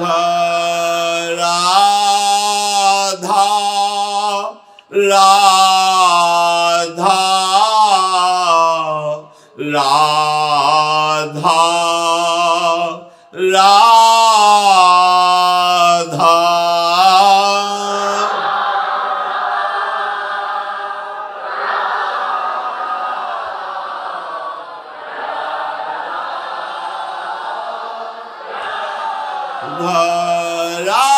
राधा राधा राधा राधा राधा राधा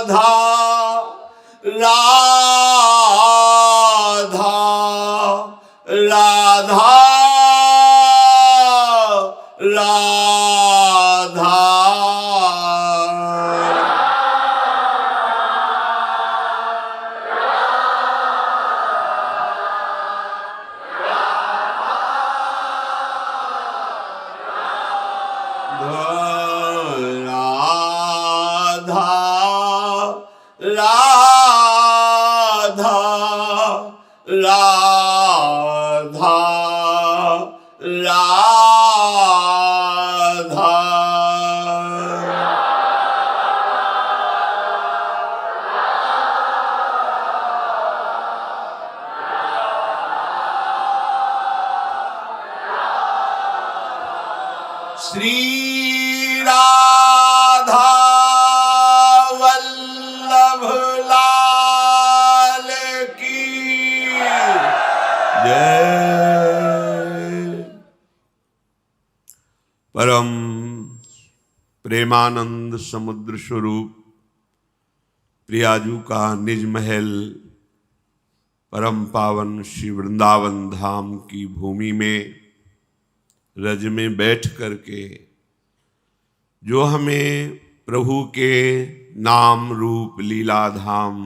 राधा राधा राधा राधा राधा श्री राधा वल्लभ लाल की जय। परम प्रेमानंद समुद्र स्वरूप प्रियाजू का निज महल परम पावन श्री वृंदावन धाम की भूमि में रज में बैठ करके जो हमें प्रभु के नाम रूप लीला धाम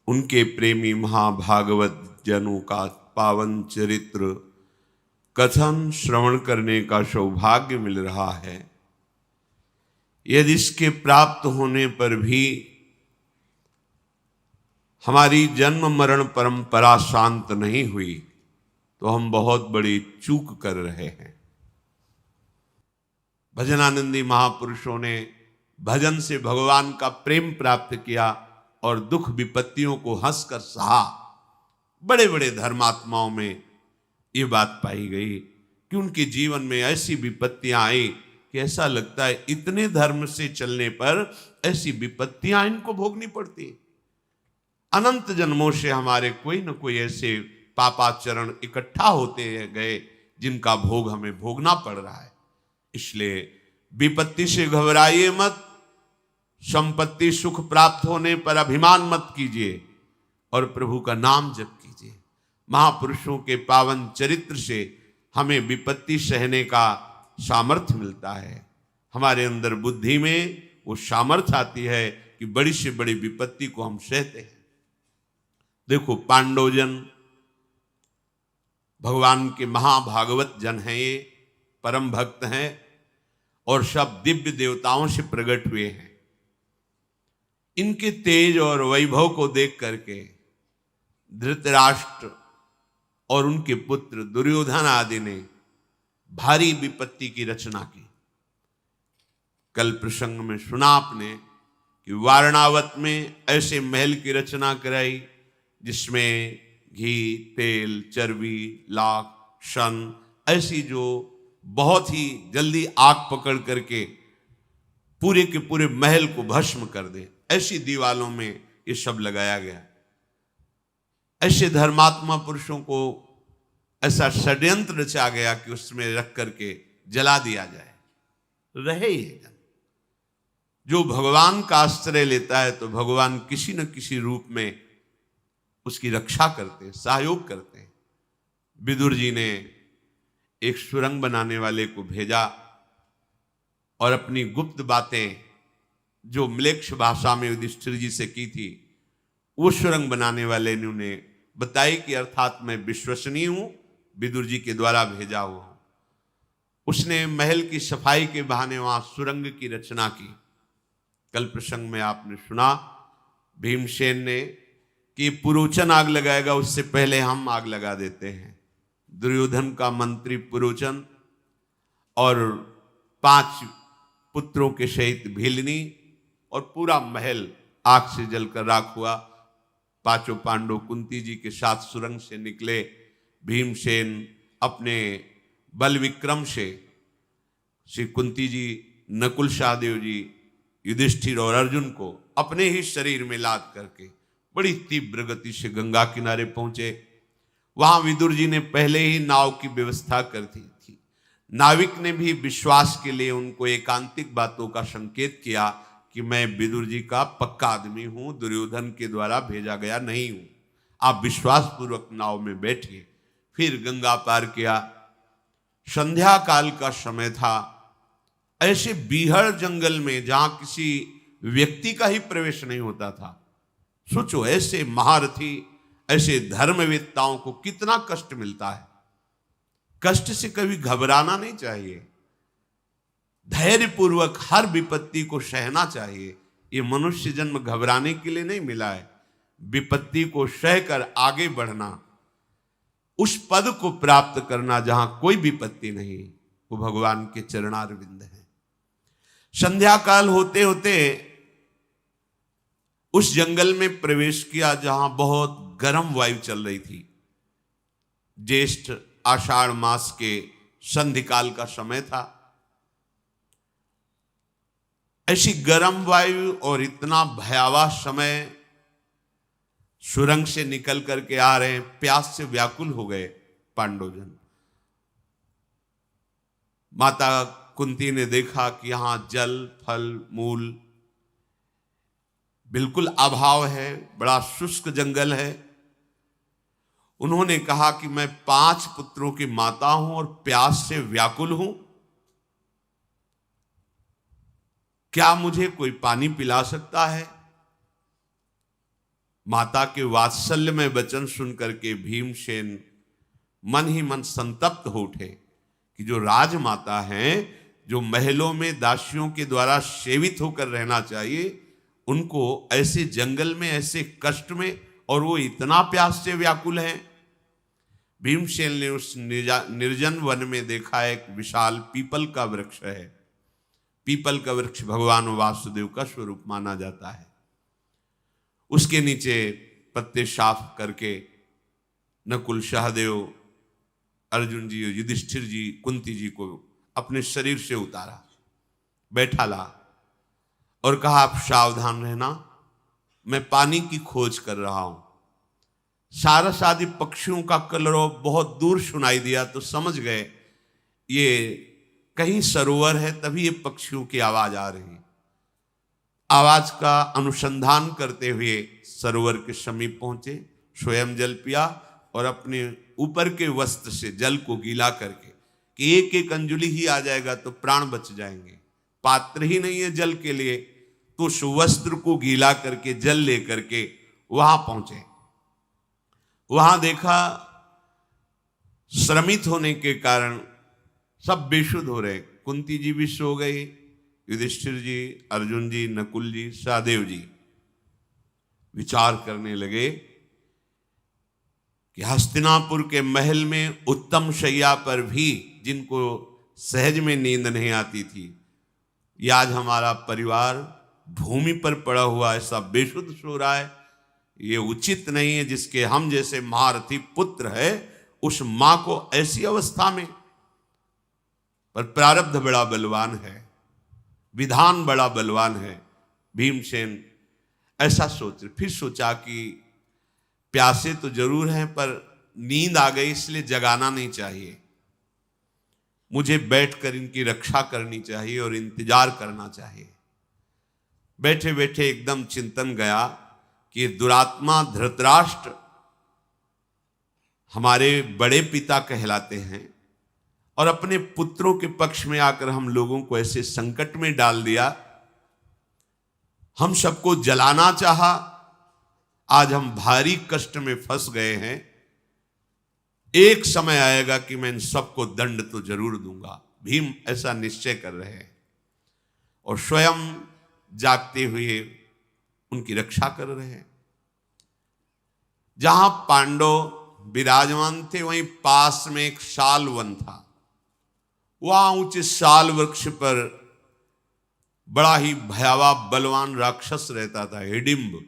उनके प्रेमी महाभागवत जनों का पावन चरित्र कथन श्रवण करने का सौभाग्य मिल रहा है। यदि इसके प्राप्त होने पर भी हमारी जन्म मरण परंपरा शांत नहीं हुई तो हम बहुत बड़ी चूक कर रहे हैं। भजनानंदी महापुरुषों ने भजन से भगवान का प्रेम प्राप्त किया और दुख विपत्तियों को हंसकर सहा। बड़े बड़े धर्मात्माओं में ये बात पाई गई कि उनके जीवन में ऐसी विपत्तियां आई कि ऐसा लगता है इतने धर्म से चलने पर ऐसी विपत्तियां इनको भोगनी पड़ती। अनंत जन्मों से हमारे कोई न कोई ऐसे पापाचरण इकट्ठा होते गए जिनका भोग हमें भोगना पड़ रहा है। इसलिए विपत्ति से घबराइए मत, संपत्ति सुख प्राप्त होने पर अभिमान मत कीजिए और प्रभु का नाम जप कीजिए। महापुरुषों के पावन चरित्र से हमें विपत्ति सहने का सामर्थ्य मिलता है। हमारे अंदर बुद्धि में वो सामर्थ्य आती है कि बड़ी से बड़ी विपत्ति को हम सहते हैं। देखो, पांडवजन भगवान के महाभागवत जन हैं, ये परम भक्त हैं और सब दिव्य देवताओं से प्रकट हुए हैं। इनके तेज और वैभव को देख करके धृतराष्ट्र और उनके पुत्र दुर्योधन आदि ने भारी विपत्ति की रचना की। कल प्रसंग में सुना आपने कि वारणावत में ऐसे महल की रचना कराई जिसमें घी, तेल, चर्बी, लाख, शन ऐसी जो बहुत ही जल्दी आग पकड़ करके पूरे के पूरे महल को भस्म कर दे, ऐसी दीवालों में ये सब लगाया गया। ऐसे धर्मात्मा पुरुषों को ऐसा षड्यंत्र रचा गया कि उसमें रख करके जला दिया जाए। रहे ये जन जो भगवान का आश्रय लेता है तो भगवान किसी न किसी रूप में उसकी रक्षा करते हैं, सहयोग करते हैं। विदुर जी ने एक सुरंग बनाने वाले को भेजा और अपनी गुप्त बातें जो म्लेच्छ भाषा में युधिष्ठिर जी से की थी वो सुरंग बनाने वाले ने उन्हें बताई कि अर्थात मैं विश्वसनीय हूं, विदुर जी के द्वारा भेजा हुआ हूं। उसने महल की सफाई के बहाने वहां सुरंग की रचना की। कल प्रसंग में आपने सुना भीमसेन ने कि पुरोचन आग लगाएगा उससे पहले हम आग लगा देते हैं। दुर्योधन का मंत्री पुरोचन और 5 पुत्रों के सहित भीलनी और पूरा महल आग से जलकर राख हुआ। पांचों पांडव कुंती जी के साथ सुरंग से निकले। भीमसेन अपने बल विक्रम से श्री कुंती जी, नकुल सहदेव जी, युधिष्ठिर और अर्जुन को अपने ही शरीर में लाद करके बड़ी तीव्र गति से गंगा किनारे पहुंचे। वहां विदुर जी ने पहले ही नाव की व्यवस्था कर दी थी। नाविक ने भी विश्वास के लिए उनको एकांतिक बातों का संकेत किया कि मैं विदुर जी का पक्का आदमी हूं, दुर्योधन के द्वारा भेजा गया नहीं हूं, आप विश्वास पूर्वक नाव में बैठिए। फिर गंगा पार किया। संध्या काल का समय था। ऐसे बीहड़ जंगल में जहां किसी व्यक्ति का ही प्रवेश नहीं होता था। सोचो, ऐसे महारथी, ऐसे धर्मवेत्ताओं को कितना कष्ट मिलता है। कष्ट से कभी घबराना नहीं चाहिए, धैर्यपूर्वक हर विपत्ति को सहना चाहिए। ये मनुष्य जन्म घबराने के लिए नहीं मिला है। विपत्ति को सहकर आगे बढ़ना, उस पद को प्राप्त करना जहां कोई विपत्ति नहीं, वो भगवान के चरणारविंद है। संध्या काल होते होते उस जंगल में प्रवेश किया जहां बहुत गर्म वायु चल रही थी। ज्येष्ठ आषाढ़ मास के संधि काल का समय था। ऐसी गर्म वायु और इतना भयावह समय, सुरंग से निकल करके आ रहे हैं। प्यास से व्याकुल हो गए पांडवजन। माता कुंती ने देखा कि यहां जल, फल, मूल बिल्कुल अभाव है, बड़ा शुष्क जंगल है। उन्होंने कहा कि मैं 5 पुत्रों की माता हूं और प्यास से व्याकुल हूं, क्या मुझे कोई पानी पिला सकता है? माता के वात्सल्य में वचन सुनकर के भीमसेन मन ही मन संतप्त हो उठे कि जो राजमाता हैं, जो महलों में दासियों के द्वारा सेवित होकर रहना चाहिए, उनको ऐसे जंगल में, ऐसे कष्ट में, और वो इतना प्यास से व्याकुल हैं। भीमसेन ने उस निर्जन वन में देखा एक विशाल पीपल का वृक्ष है। पीपल का वृक्ष भगवान वासुदेव का स्वरूप माना जाता है। उसके नीचे पत्ते साफ करके नकुल, सहदेव, अर्जुन जी, युधिष्ठिर जी, कुंती जी को अपने शरीर से उतारा, बैठा ला और कहा आप सावधान रहना, मैं पानी की खोज कर रहा हूं। सारस आदि पक्षियों का कलरव बहुत दूर सुनाई दिया तो समझ गए ये कहीं सरोवर है, तभी ये पक्षियों की आवाज आ रही। आवाज का अनुसंधान करते हुए सरोवर के समीप पहुंचे, स्वयं जल पिया और अपने ऊपर के वस्त्र से जल को गीला करके, कि एक एक अंजुलि ही आ जाएगा तो प्राण बच जाएंगे, पात्र ही नहीं है जल के लिए, तो उस वस्त्र को गीला करके जल लेकर के वहां पहुंचे। वहां देखा श्रमित होने के कारण सब बेशुद्ध हो रहे। कुंती जी भी सो गई, युधिष्ठिर जी, अर्जुन जी, नकुल जी, सहदेव जी विचार करने लगे कि हस्तिनापुर के महल में उत्तम शैया पर भी जिनको सहज में नींद नहीं आती थी, ये आज हमारा परिवार भूमि पर पड़ा हुआ ऐसा बेशुद्ध सो रहा है। ये उचित नहीं है। जिसके हम जैसे महारथी पुत्र है, उस मां को ऐसी अवस्था में, पर प्रारब्ध बड़ा बलवान है, विधान बड़ा बलवान है। भीमसेन ऐसा सोच, फिर सोचा कि प्यासे तो जरूर हैं पर नींद आ गई, इसलिए जगाना नहीं चाहिए, मुझे बैठकर इनकी रक्षा करनी चाहिए और इंतजार करना चाहिए। बैठे बैठे एकदम चिंतन गया कि दुरात्मा धृतराष्ट्र हमारे बड़े पिता कहलाते हैं और अपने पुत्रों के पक्ष में आकर हम लोगों को ऐसे संकट में डाल दिया, हम सबको जलाना चाहा, आज हम भारी कष्ट में फंस गए हैं। एक समय आएगा कि मैं इन सबको दंड तो जरूर दूंगा। भीम ऐसा निश्चय कर रहे हैं और स्वयं जागते हुए उनकी रक्षा कर रहे हैं। जहां पांडव विराजमान थे वहीं पास में एक साल वन था। वहां ऊंचे साल वृक्ष पर बड़ा ही भयावह बलवान राक्षस रहता था हिडिंब,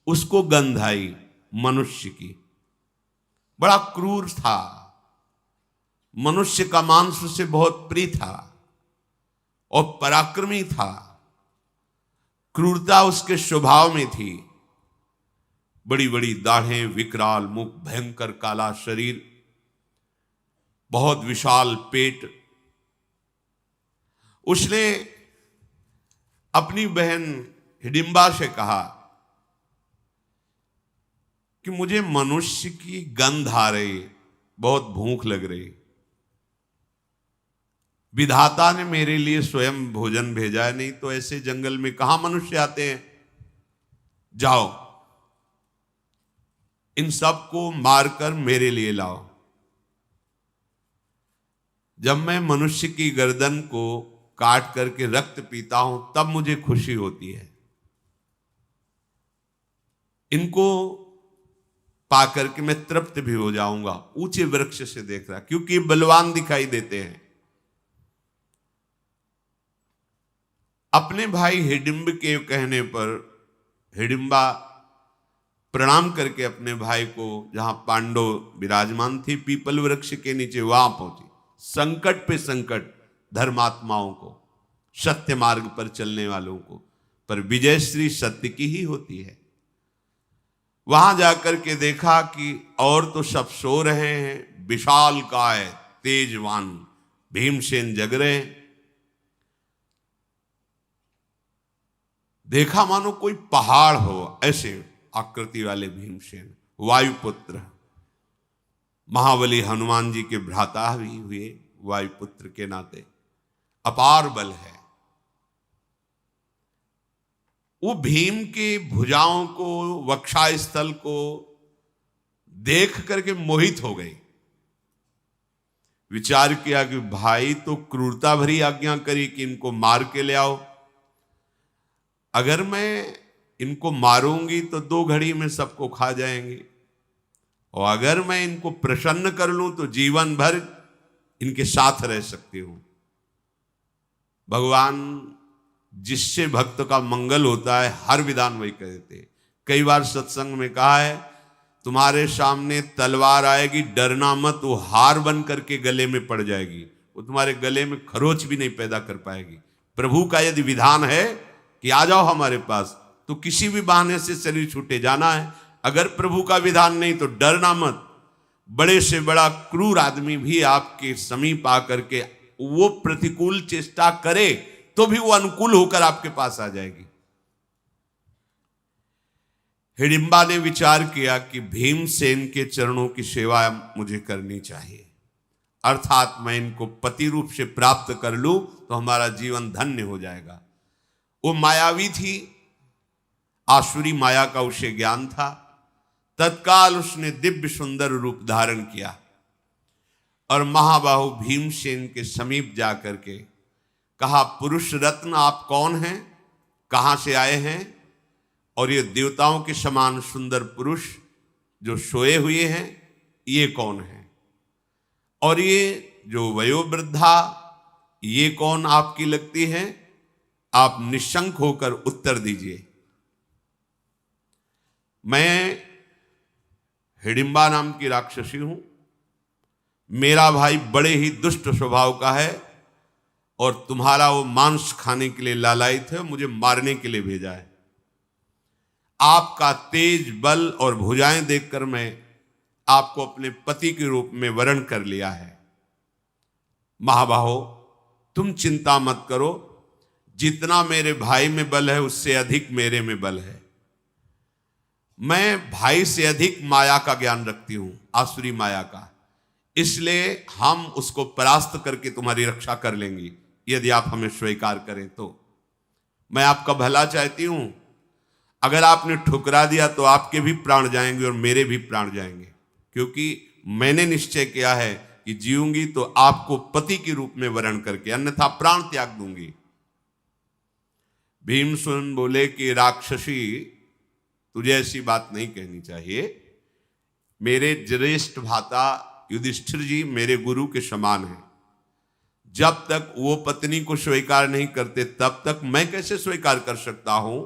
उसको गंध आई मनुष्य की। बड़ा क्रूर था, मनुष्य का मांस उसे बहुत प्रिय था और पराक्रमी था। क्रूरता उसके स्वभाव में थी। बड़ी बड़ी दाढ़ें, विकराल मुख, भयंकर काला शरीर, बहुत विशाल पेट। उसने अपनी बहन हिडिंबा से कहा कि मुझे मनुष्य की गंध आ रही, बहुत भूख लग रही। विधाता ने मेरे लिए स्वयं भोजन भेजा है, नहीं तो ऐसे जंगल में कहां मनुष्य आते हैं। जाओ, इन सबको मारकर मेरे लिए लाओ। जब मैं मनुष्य की गर्दन को काट करके रक्त पीता हूं तब मुझे खुशी होती है। इनको पाकर के मैं तृप्त भी हो जाऊंगा। ऊंचे वृक्ष से देख रहा, क्योंकि बलवान दिखाई देते हैं। अपने भाई हिडिंब के कहने पर हिडिंबा प्रणाम करके अपने भाई को, जहां पांडव विराजमान थी पीपल वृक्ष के नीचे, वहां पहुंची। संकट पे संकट धर्मात्माओं को, सत्य मार्ग पर चलने वालों को, पर विजय श्री सत्य की ही होती है। वहां जाकर के देखा कि और तो सब सो रहे हैं, विशाल काय तेजवान भीमसेन जग रहे हैं। देखा मानो कोई पहाड़ हो, ऐसे आकृति वाले भीमसेन, वायुपुत्र, महाबली हनुमान जी के भ्राता भी हुए, वायुपुत्र के नाते अपार बल है। वो भीम के भुजाओं को, वक्षा स्थल को देख करके मोहित हो गई। विचार किया कि भाई तो क्रूरता भरी आज्ञा करी कि इनको मार के ले आओ। अगर मैं इनको मारूंगी तो 2 घड़ी में सबको खा जाएंगे, और अगर मैं इनको प्रसन्न कर लूं तो जीवन भर इनके साथ रह सकती हूं। भगवान जिससे भक्त का मंगल होता है हर विधान वही कर देते। कई बार सत्संग में कहा है, तुम्हारे सामने तलवार आएगी, डरना मत, वो हार बन करके गले में पड़ जाएगी, वो तुम्हारे गले में खरोच भी नहीं पैदा कर पाएगी। प्रभु का यदि विधान है कि आ जाओ हमारे पास, तो किसी भी बहाने से शरीर छूटे जाना है। अगर प्रभु का विधान नहीं तो डरना मत। बड़े से बड़ा क्रूर आदमी भी आपके समीप आकर के वो प्रतिकूल चेष्टा करे तो भी वो अनुकूल होकर आपके पास आ जाएगी। हिडिंबा ने विचार किया कि भीमसेन के चरणों की सेवा मुझे करनी चाहिए, अर्थात मैं इनको पति रूप से प्राप्त कर लूं तो हमारा जीवन धन्य हो जाएगा। वो मायावी थी, आसुरी माया का उसे ज्ञान था। तत्काल उसने दिव्य सुंदर रूप धारण किया और महाबाहु भीमसेन के समीप जाकर के कहा, पुरुष रत्न आप कौन हैं, कहां से आए हैं, और ये देवताओं के समान सुंदर पुरुष जो सोए हुए हैं ये कौन है, और ये जो वयोवृद्धा ये कौन आपकी लगती है। आप निशंक होकर उत्तर दीजिए। मैं हिडिंबा नाम की राक्षसी हूं, मेरा भाई बड़े ही दुष्ट स्वभाव का है और तुम्हारा वो मांस खाने के लिए लालायित है, मुझे मारने के लिए भेजा है। आपका तेज बल और भुजाएं देखकर मैं आपको अपने पति के रूप में वरण कर लिया है। महाबाहो, तुम चिंता मत करो, जितना मेरे भाई में बल है उससे अधिक मेरे में बल है। मैं भाई से अधिक माया का ज्ञान रखती हूं, आसुरी माया का, इसलिए हम उसको परास्त करके तुम्हारी रक्षा कर लेंगी यदि आप हमें स्वीकार करें तो। मैं आपका भला चाहती हूं, अगर आपने ठुकरा दिया तो आपके भी प्राण जाएंगे और मेरे भी प्राण जाएंगे, क्योंकि मैंने निश्चय किया है कि जीऊंगी तो आपको पति के रूप में वरण करके, अन्यथा प्राण त्याग दूंगी। भीमसेन बोले कि राक्षसी, तुझे ऐसी बात नहीं कहनी चाहिए। मेरे ज्येष्ठ भ्राता युधिष्ठिर जी मेरे गुरु के समान हैं। जब तक वो पत्नी को स्वीकार नहीं करते तब तक मैं कैसे स्वीकार कर सकता हूं।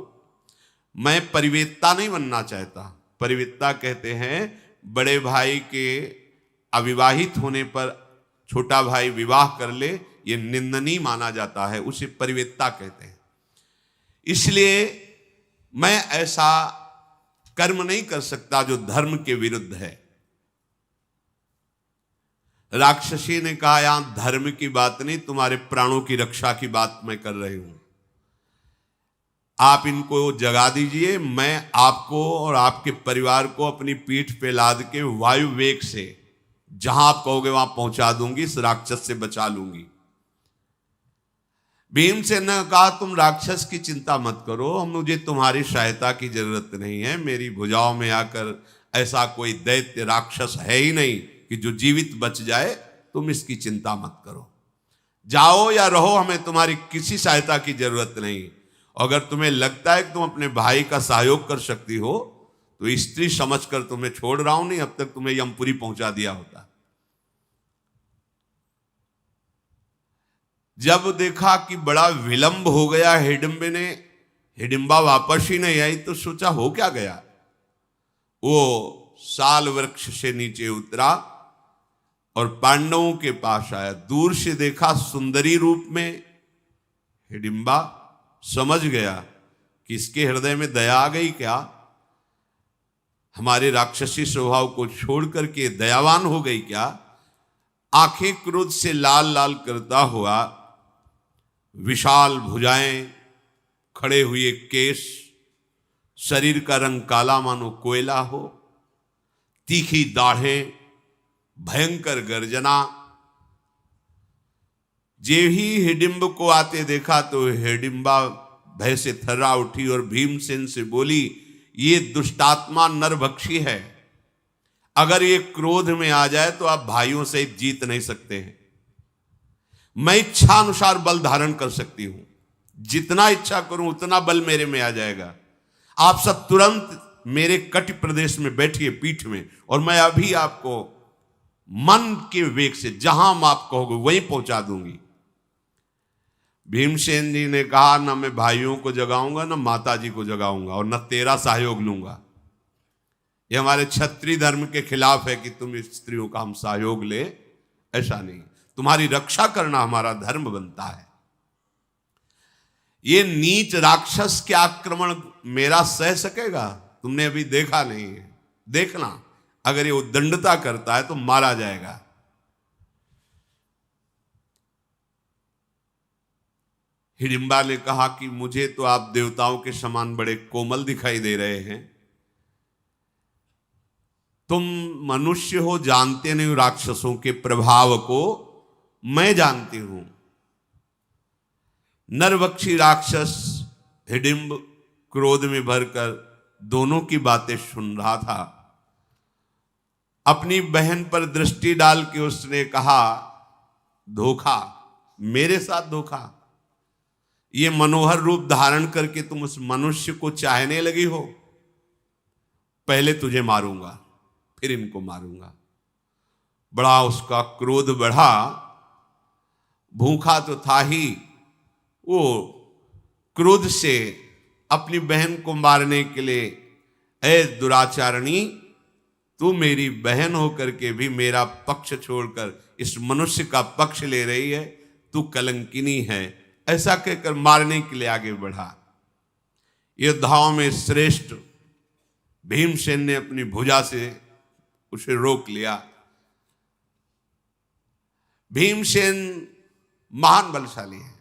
मैं परिवेत्ता नहीं बनना चाहता। परिवेत्ता कहते हैं बड़े भाई के अविवाहित होने पर छोटा भाई विवाह कर ले, ये निंदनीय माना जाता है, उसे परिवेत्ता कहते हैं। इसलिए मैं ऐसा कर्म नहीं कर सकता जो धर्म के विरुद्ध है। राक्षसी ने कहा यहां धर्म की बात नहीं, तुम्हारे प्राणों की रक्षा की बात मैं कर रही हूं। आप इनको जगा दीजिए, मैं आपको और आपके परिवार को अपनी पीठ पे लाद के वायु वेग से जहां आप कहोगे वहां पहुंचा दूंगी, इस राक्षस से बचा लूंगी। भीमसेन ने कहा तुम राक्षस की चिंता मत करो, मुझे तुम्हारी सहायता की जरूरत नहीं है। मेरी भुजाओं में आकर ऐसा कोई दैत्य राक्षस है ही नहीं कि जो जीवित बच जाए। तुम इसकी चिंता मत करो, जाओ या रहो, हमें तुम्हारी किसी सहायता की जरूरत नहीं। अगर तुम्हें लगता है कि तुम अपने भाई का सहयोग कर सकती हो तो स्त्री समझकर तुम्हें छोड़ रहा हूं, नहीं अब तक तुम्हें यमपुरी पहुंचा दिया होता। जब देखा कि बड़ा विलंब हो गया हिडिंबा वापस ही नहीं आई, तो सोचा हो क्या गया। वो साल वृक्ष से नीचे उतरा और पांडवों के पास आया। दूर से देखा सुंदरी रूप में हिडिंबा, समझ गया कि इसके हृदय में दया आ गई क्या, हमारे राक्षसी स्वभाव को छोड़ करके दयावान हो गई क्या। आंखें क्रोध से लाल लाल करता हुआ, विशाल भुजाएं, खड़े हुए केश, शरीर का रंग काला मानो कोयला हो, तीखी दाढ़ें, भयंकर गर्जना। जे ही हिडिंब को आते देखा तो हिडिंबा भय से थर्रा उठी और भीमसेन से बोली ये दुष्टात्मा नरभक्षी है, अगर ये क्रोध में आ जाए तो आप भाइयों से जीत नहीं सकते हैं। मैं इच्छा अनुसार बल धारण कर सकती हूं, जितना इच्छा करूं उतना बल मेरे में आ जाएगा। आप सब तुरंत मेरे कटि प्रदेश में बैठिए पीठ में, और मैं अभी आपको मन के वेग से जहां आप कहोगे वहीं पहुंचा दूंगी। भीमसेन जी ने कहा ना मैं भाइयों को जगाऊंगा, ना माता जी को जगाऊंगा, और न तेरा सहयोग लूंगा। ये हमारे क्षत्रिय धर्म के खिलाफ है कि तुम स्त्रियों का हम सहयोग ले, ऐसा नहीं। तुम्हारी रक्षा करना हमारा धर्म बनता है। ये नीच राक्षस के आक्रमण मेरा सह सकेगा? तुमने अभी देखा नहीं है, देखना। अगर ये उद्दंडता करता है तो मारा जाएगा। हिडिंबा ने कहा कि मुझे तो आप देवताओं के समान बड़े कोमल दिखाई दे रहे हैं, तुम मनुष्य हो, जानते नहीं राक्षसों के प्रभाव को, मैं जानती हूं। नरभक्षी राक्षस हिडिंब क्रोध में भरकर दोनों की बातें सुन रहा था। अपनी बहन पर दृष्टि डाल के उसने कहा धोखा, मेरे साथ धोखा। ये मनोहर रूप धारण करके तुम उस मनुष्य को चाहने लगी हो। पहले तुझे मारूंगा, फिर इनको मारूंगा। बड़ा उसका क्रोध बढ़ा। भूखा तो था ही, वो क्रोध से अपनी बहन को मारने के लिए, ऐ दुराचारणी, तू मेरी बहन होकर के भी मेरा पक्ष छोड़कर इस मनुष्य का पक्ष ले रही है, तू कलंकिनी है, ऐसा कहकर मारने के लिए आगे बढ़ा। योद्धाओं में श्रेष्ठ भीमसेन ने अपनी भुजा से उसे रोक लिया। भीमसेन महान बलशाली है,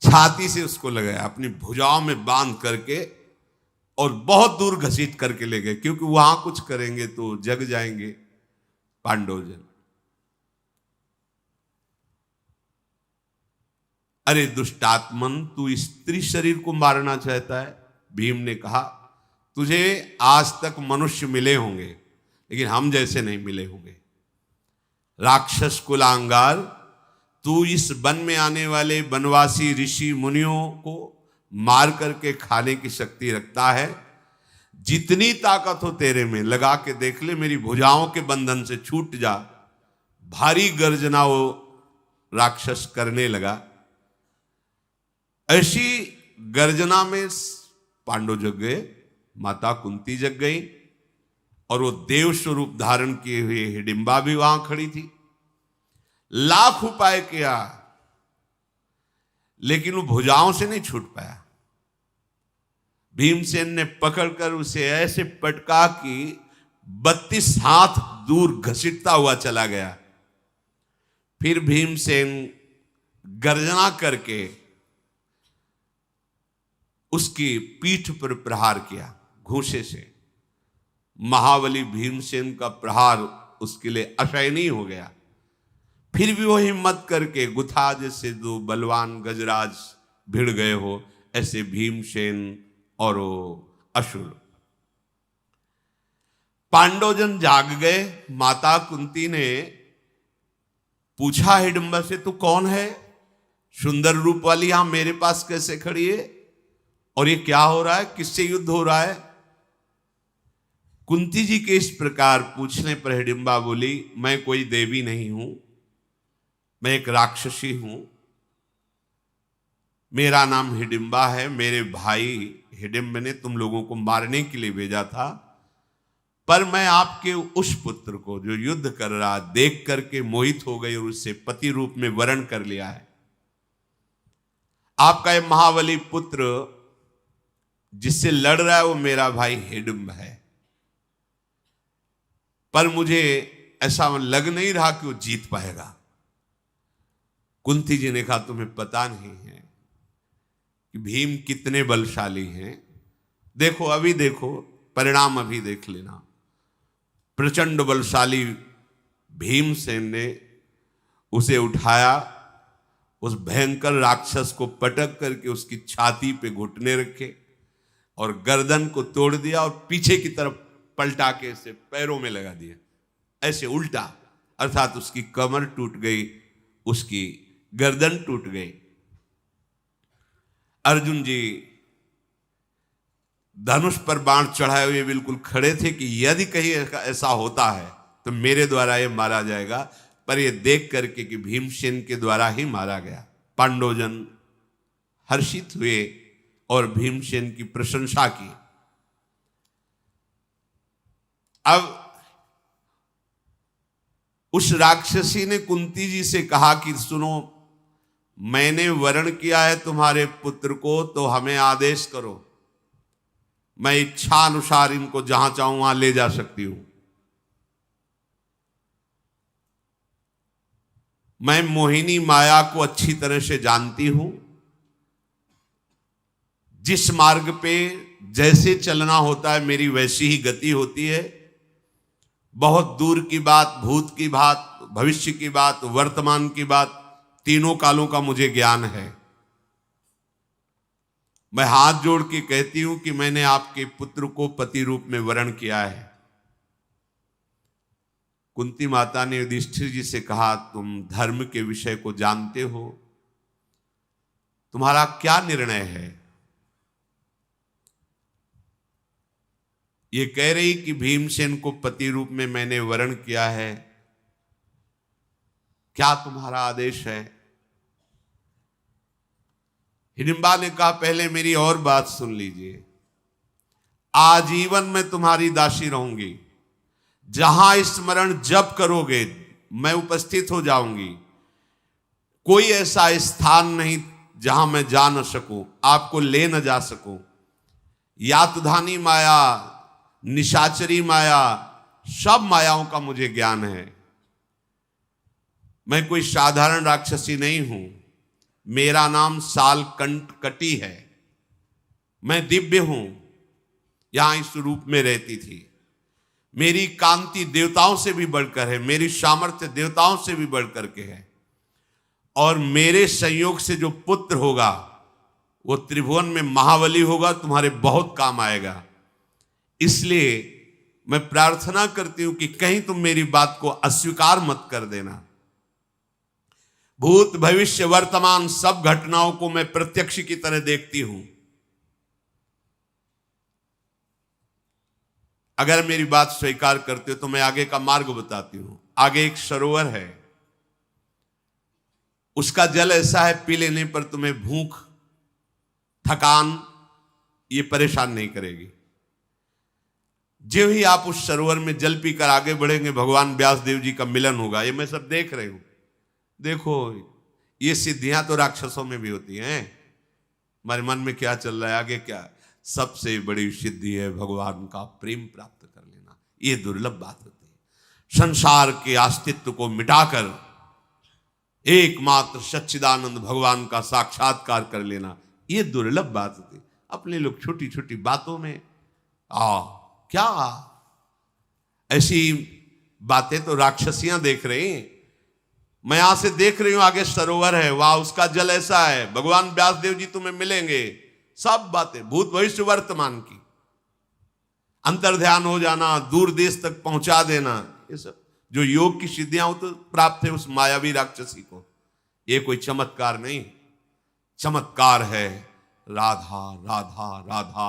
छाती से उसको लगाया, अपनी भुजाओं में बांध करके और बहुत दूर घसीट करके ले गए, क्योंकि वहां कुछ करेंगे तो जग जाएंगे पांडवजन। अरे दुष्टात्मन, तू स्त्री शरीर को मारना चाहता है? भीम ने कहा तुझे आज तक मनुष्य मिले होंगे, लेकिन हम जैसे नहीं मिले होंगे। राक्षस कुलांगार, तू इस वन में आने वाले वनवासी ऋषि मुनियों को मार करके खाने की शक्ति रखता है। जितनी ताकत हो तेरे में लगा के देख ले, मेरी भुजाओं के बंधन से छूट जा, भारी गर्जना वो राक्षस करने लगा। ऐसी गर्जना में पांडव जग गए, माता कुंती जग गई, और वो देव स्वरूप धारण किए हुए हिडिंबा भी वहां खड़ी थी। लाख उपाय किया, लेकिन वो भुजाओं से नहीं छूट पाया। भीमसेन ने पकड़कर उसे ऐसे पटका कि 32 हाथ दूर घसीटता हुआ चला गया। फिर भीमसेन गर्जना करके उसकी पीठ पर प्रहार किया घूंसे से। महाबली भीमसेन का प्रहार उसके लिए असहनीय हो गया। फिर भी वो हिम्मत करके गुथा जैसे दो बलवान गजराज भिड़ गए हो, ऐसे भीमसेन और वो असुर। पांडवजन जाग गए। माता कुंती ने पूछा हिडिंबा से, तू कौन है? सुंदर रूप वाली यहां मेरे पास कैसे खड़ी है? और ये क्या हो रहा है? किससे युद्ध हो रहा है? कुंती जी के इस प्रकार पूछने पर हिडिंबा बोली, मैं कोई देवी नहीं हूं, मैं एक राक्षसी हूं। मेरा नाम हिडिंबा है। मेरे भाई हिडिंब ने तुम लोगों को मारने के लिए भेजा था, पर मैं आपके उस पुत्र को जो युद्ध कर रहा देख करके मोहित हो गई और उससे पति रूप में वरण कर लिया है। आपका ये महाबली पुत्र जिससे लड़ रहा है वो मेरा भाई हिडिंब है, पर मुझे ऐसा लग नहीं रहा कि वो जीत पाएगा। कुंती जी ने कहा, तुम्हें पता नहीं है कि भीम कितने बलशाली हैं। देखो, अभी देखो, परिणाम अभी देख लेना। प्रचंड बलशाली भीमसेन ने उसे उठाया, उस भयंकर राक्षस को पटक करके उसकी छाती पे घुटने रखे और गर्दन को तोड़ दिया और पीछे की तरफ पलटा के इसे पैरों में लगा दिया, ऐसे उल्टा, अर्थात उसकी कमर टूट गई, उसकी गर्दन टूट गई। अर्जुन जी धनुष पर बाण चढ़ाए हुए बिल्कुल खड़े थे कि यदि कहीं ऐसा होता है तो मेरे द्वारा ये मारा जाएगा, पर ये देख करके कि भीमसेन के द्वारा ही मारा गया, पांडवजन हर्षित हुए और भीमसेन की प्रशंसा की। अब उस राक्षसी ने कुंती जी से कहा कि सुनो, मैंने वरण किया है तुम्हारे पुत्र को, तो हमें आदेश करो, मैं इच्छा अनुसार इनको जहां चाहूं वहां ले जा सकती हूं। मैं मोहिनी माया को अच्छी तरह से जानती हूं। जिस मार्ग पे जैसे चलना होता है मेरी वैसी ही गति होती है। बहुत दूर की बात, भूत की बात, भविष्य की बात, वर्तमान की बात, तीनों कालों का मुझे ज्ञान है। मैं हाथ जोड़ के कहती हूं कि मैंने आपके पुत्र को पति रूप में वरण किया है। कुंती माता ने युधिष्ठिर जी से कहा, तुम धर्म के विषय को जानते हो, तुम्हारा क्या निर्णय है? ये कह रही कि भीमसेन को पति रूप में मैंने वरण किया है, क्या तुम्हारा आदेश है? हिडिंबा ने कहा, पहले मेरी और बात सुन लीजिए। आजीवन मैं तुम्हारी दासी रहूंगी। जहां स्मरण जप करोगे मैं उपस्थित हो जाऊंगी। कोई ऐसा स्थान नहीं जहां मैं जा न सकूं, आपको ले न जा सकूं। यातधानी माया, निशाचरी माया, सब मायाओं का मुझे ज्ञान है। मैं कोई साधारण राक्षसी नहीं हूं। मेरा नाम सालकंठकटी है। मैं दिव्य हूं, यहां इस रूप में रहती थी। मेरी कांति देवताओं से भी बढ़कर है, मेरी सामर्थ्य देवताओं से भी बढ़कर के है। और मेरे संयोग से जो पुत्र होगा वो त्रिभुवन में महाबली होगा, तुम्हारे बहुत काम आएगा। इसलिए मैं प्रार्थना करती हूं कि कहीं तुम मेरी बात को अस्वीकार मत कर देना। भूत भविष्य वर्तमान सब घटनाओं को मैं प्रत्यक्ष की तरह देखती हूं। अगर मेरी बात स्वीकार करते हो तो मैं आगे का मार्ग बताती हूं। आगे एक सरोवर है, उसका जल ऐसा है पी लेने पर तुम्हें भूख, थकान ये परेशान नहीं करेगी। जो ही आप उस सरोवर में जल पीकर आगे बढ़ेंगे, भगवान व्यास देव जी का मिलन होगा। ये मैं सब देख रही हूं। देखो, ये सिद्धियां तो राक्षसों में भी होती हैं। हमारे मन में क्या चल रहा है, आगे क्या? सबसे बड़ी सिद्धि है भगवान का प्रेम प्राप्त कर लेना। ये दुर्लभ बात होती है। संसार के अस्तित्व को मिटाकर एकमात्र सच्चिदानंद भगवान का साक्षात्कार कर लेना, ये दुर्लभ बात होती है। अपने लोग छोटी छोटी बातों में क्या ऐसी बातें तो राक्षसियां देख रही हैं। मैं यहां से देख रही हूं, आगे सरोवर है, वाह उसका जल ऐसा है, भगवान व्यास देव जी तुम्हें मिलेंगे। सब बातें भूत भविष्य वर्तमान की, अंतर्ध्यान हो जाना, दूर देश तक पहुंचा देना, ये सब जो योग की सिद्धियां तो प्राप्त है उस मायावी राक्षसी को। ये कोई चमत्कार नहीं, चमत्कार है राधा राधा राधा।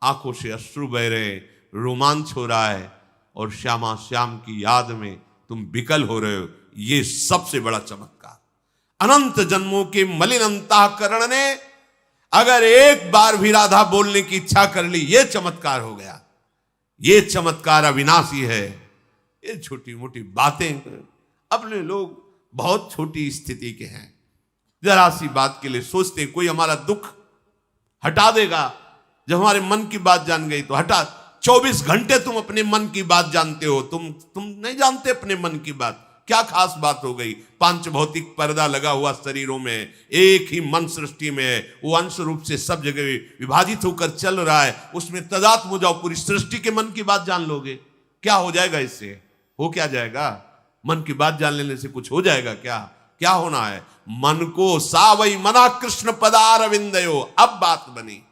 आंखों से अश्रु बह रहे, रोमांच हो रहा है, और श्यामा श्याम की याद में तुम विकल हो रहे हो। ये सबसे बड़ा चमत्कार। अनंत जन्मों के मलिन अंतःकरण ने अगर एक बार भी राधा बोलने की इच्छा कर ली, ये चमत्कार हो गया। ये चमत्कार अविनाशी है। ये छोटी मोटी बातें, अपने लोग बहुत छोटी स्थिति के हैं, जरा सी बात के लिए सोचते कोई हमारा दुख हटा देगा। जब हमारे मन की बात जान गई तो हटा। 24 घंटे तुम अपने मन की बात जानते हो, तुम नहीं जानते अपने मन की बात। क्या खास बात हो गई? पांच भौतिक पर्दा लगा हुआ शरीरों में, एक ही मन सृष्टि में है, वो अंश रूप से सब जगह विभाजित होकर चल रहा है। उसमें तदात्म हो जाओ, पूरी सृष्टि के मन की बात जान लोगे, क्या हो जाएगा? इससे हो क्या जाएगा? मन की बात जान लेने से कुछ हो जाएगा क्या? क्या होना है? मन को सावई मना कृष्ण पदार विंदयो। अब बात बनी,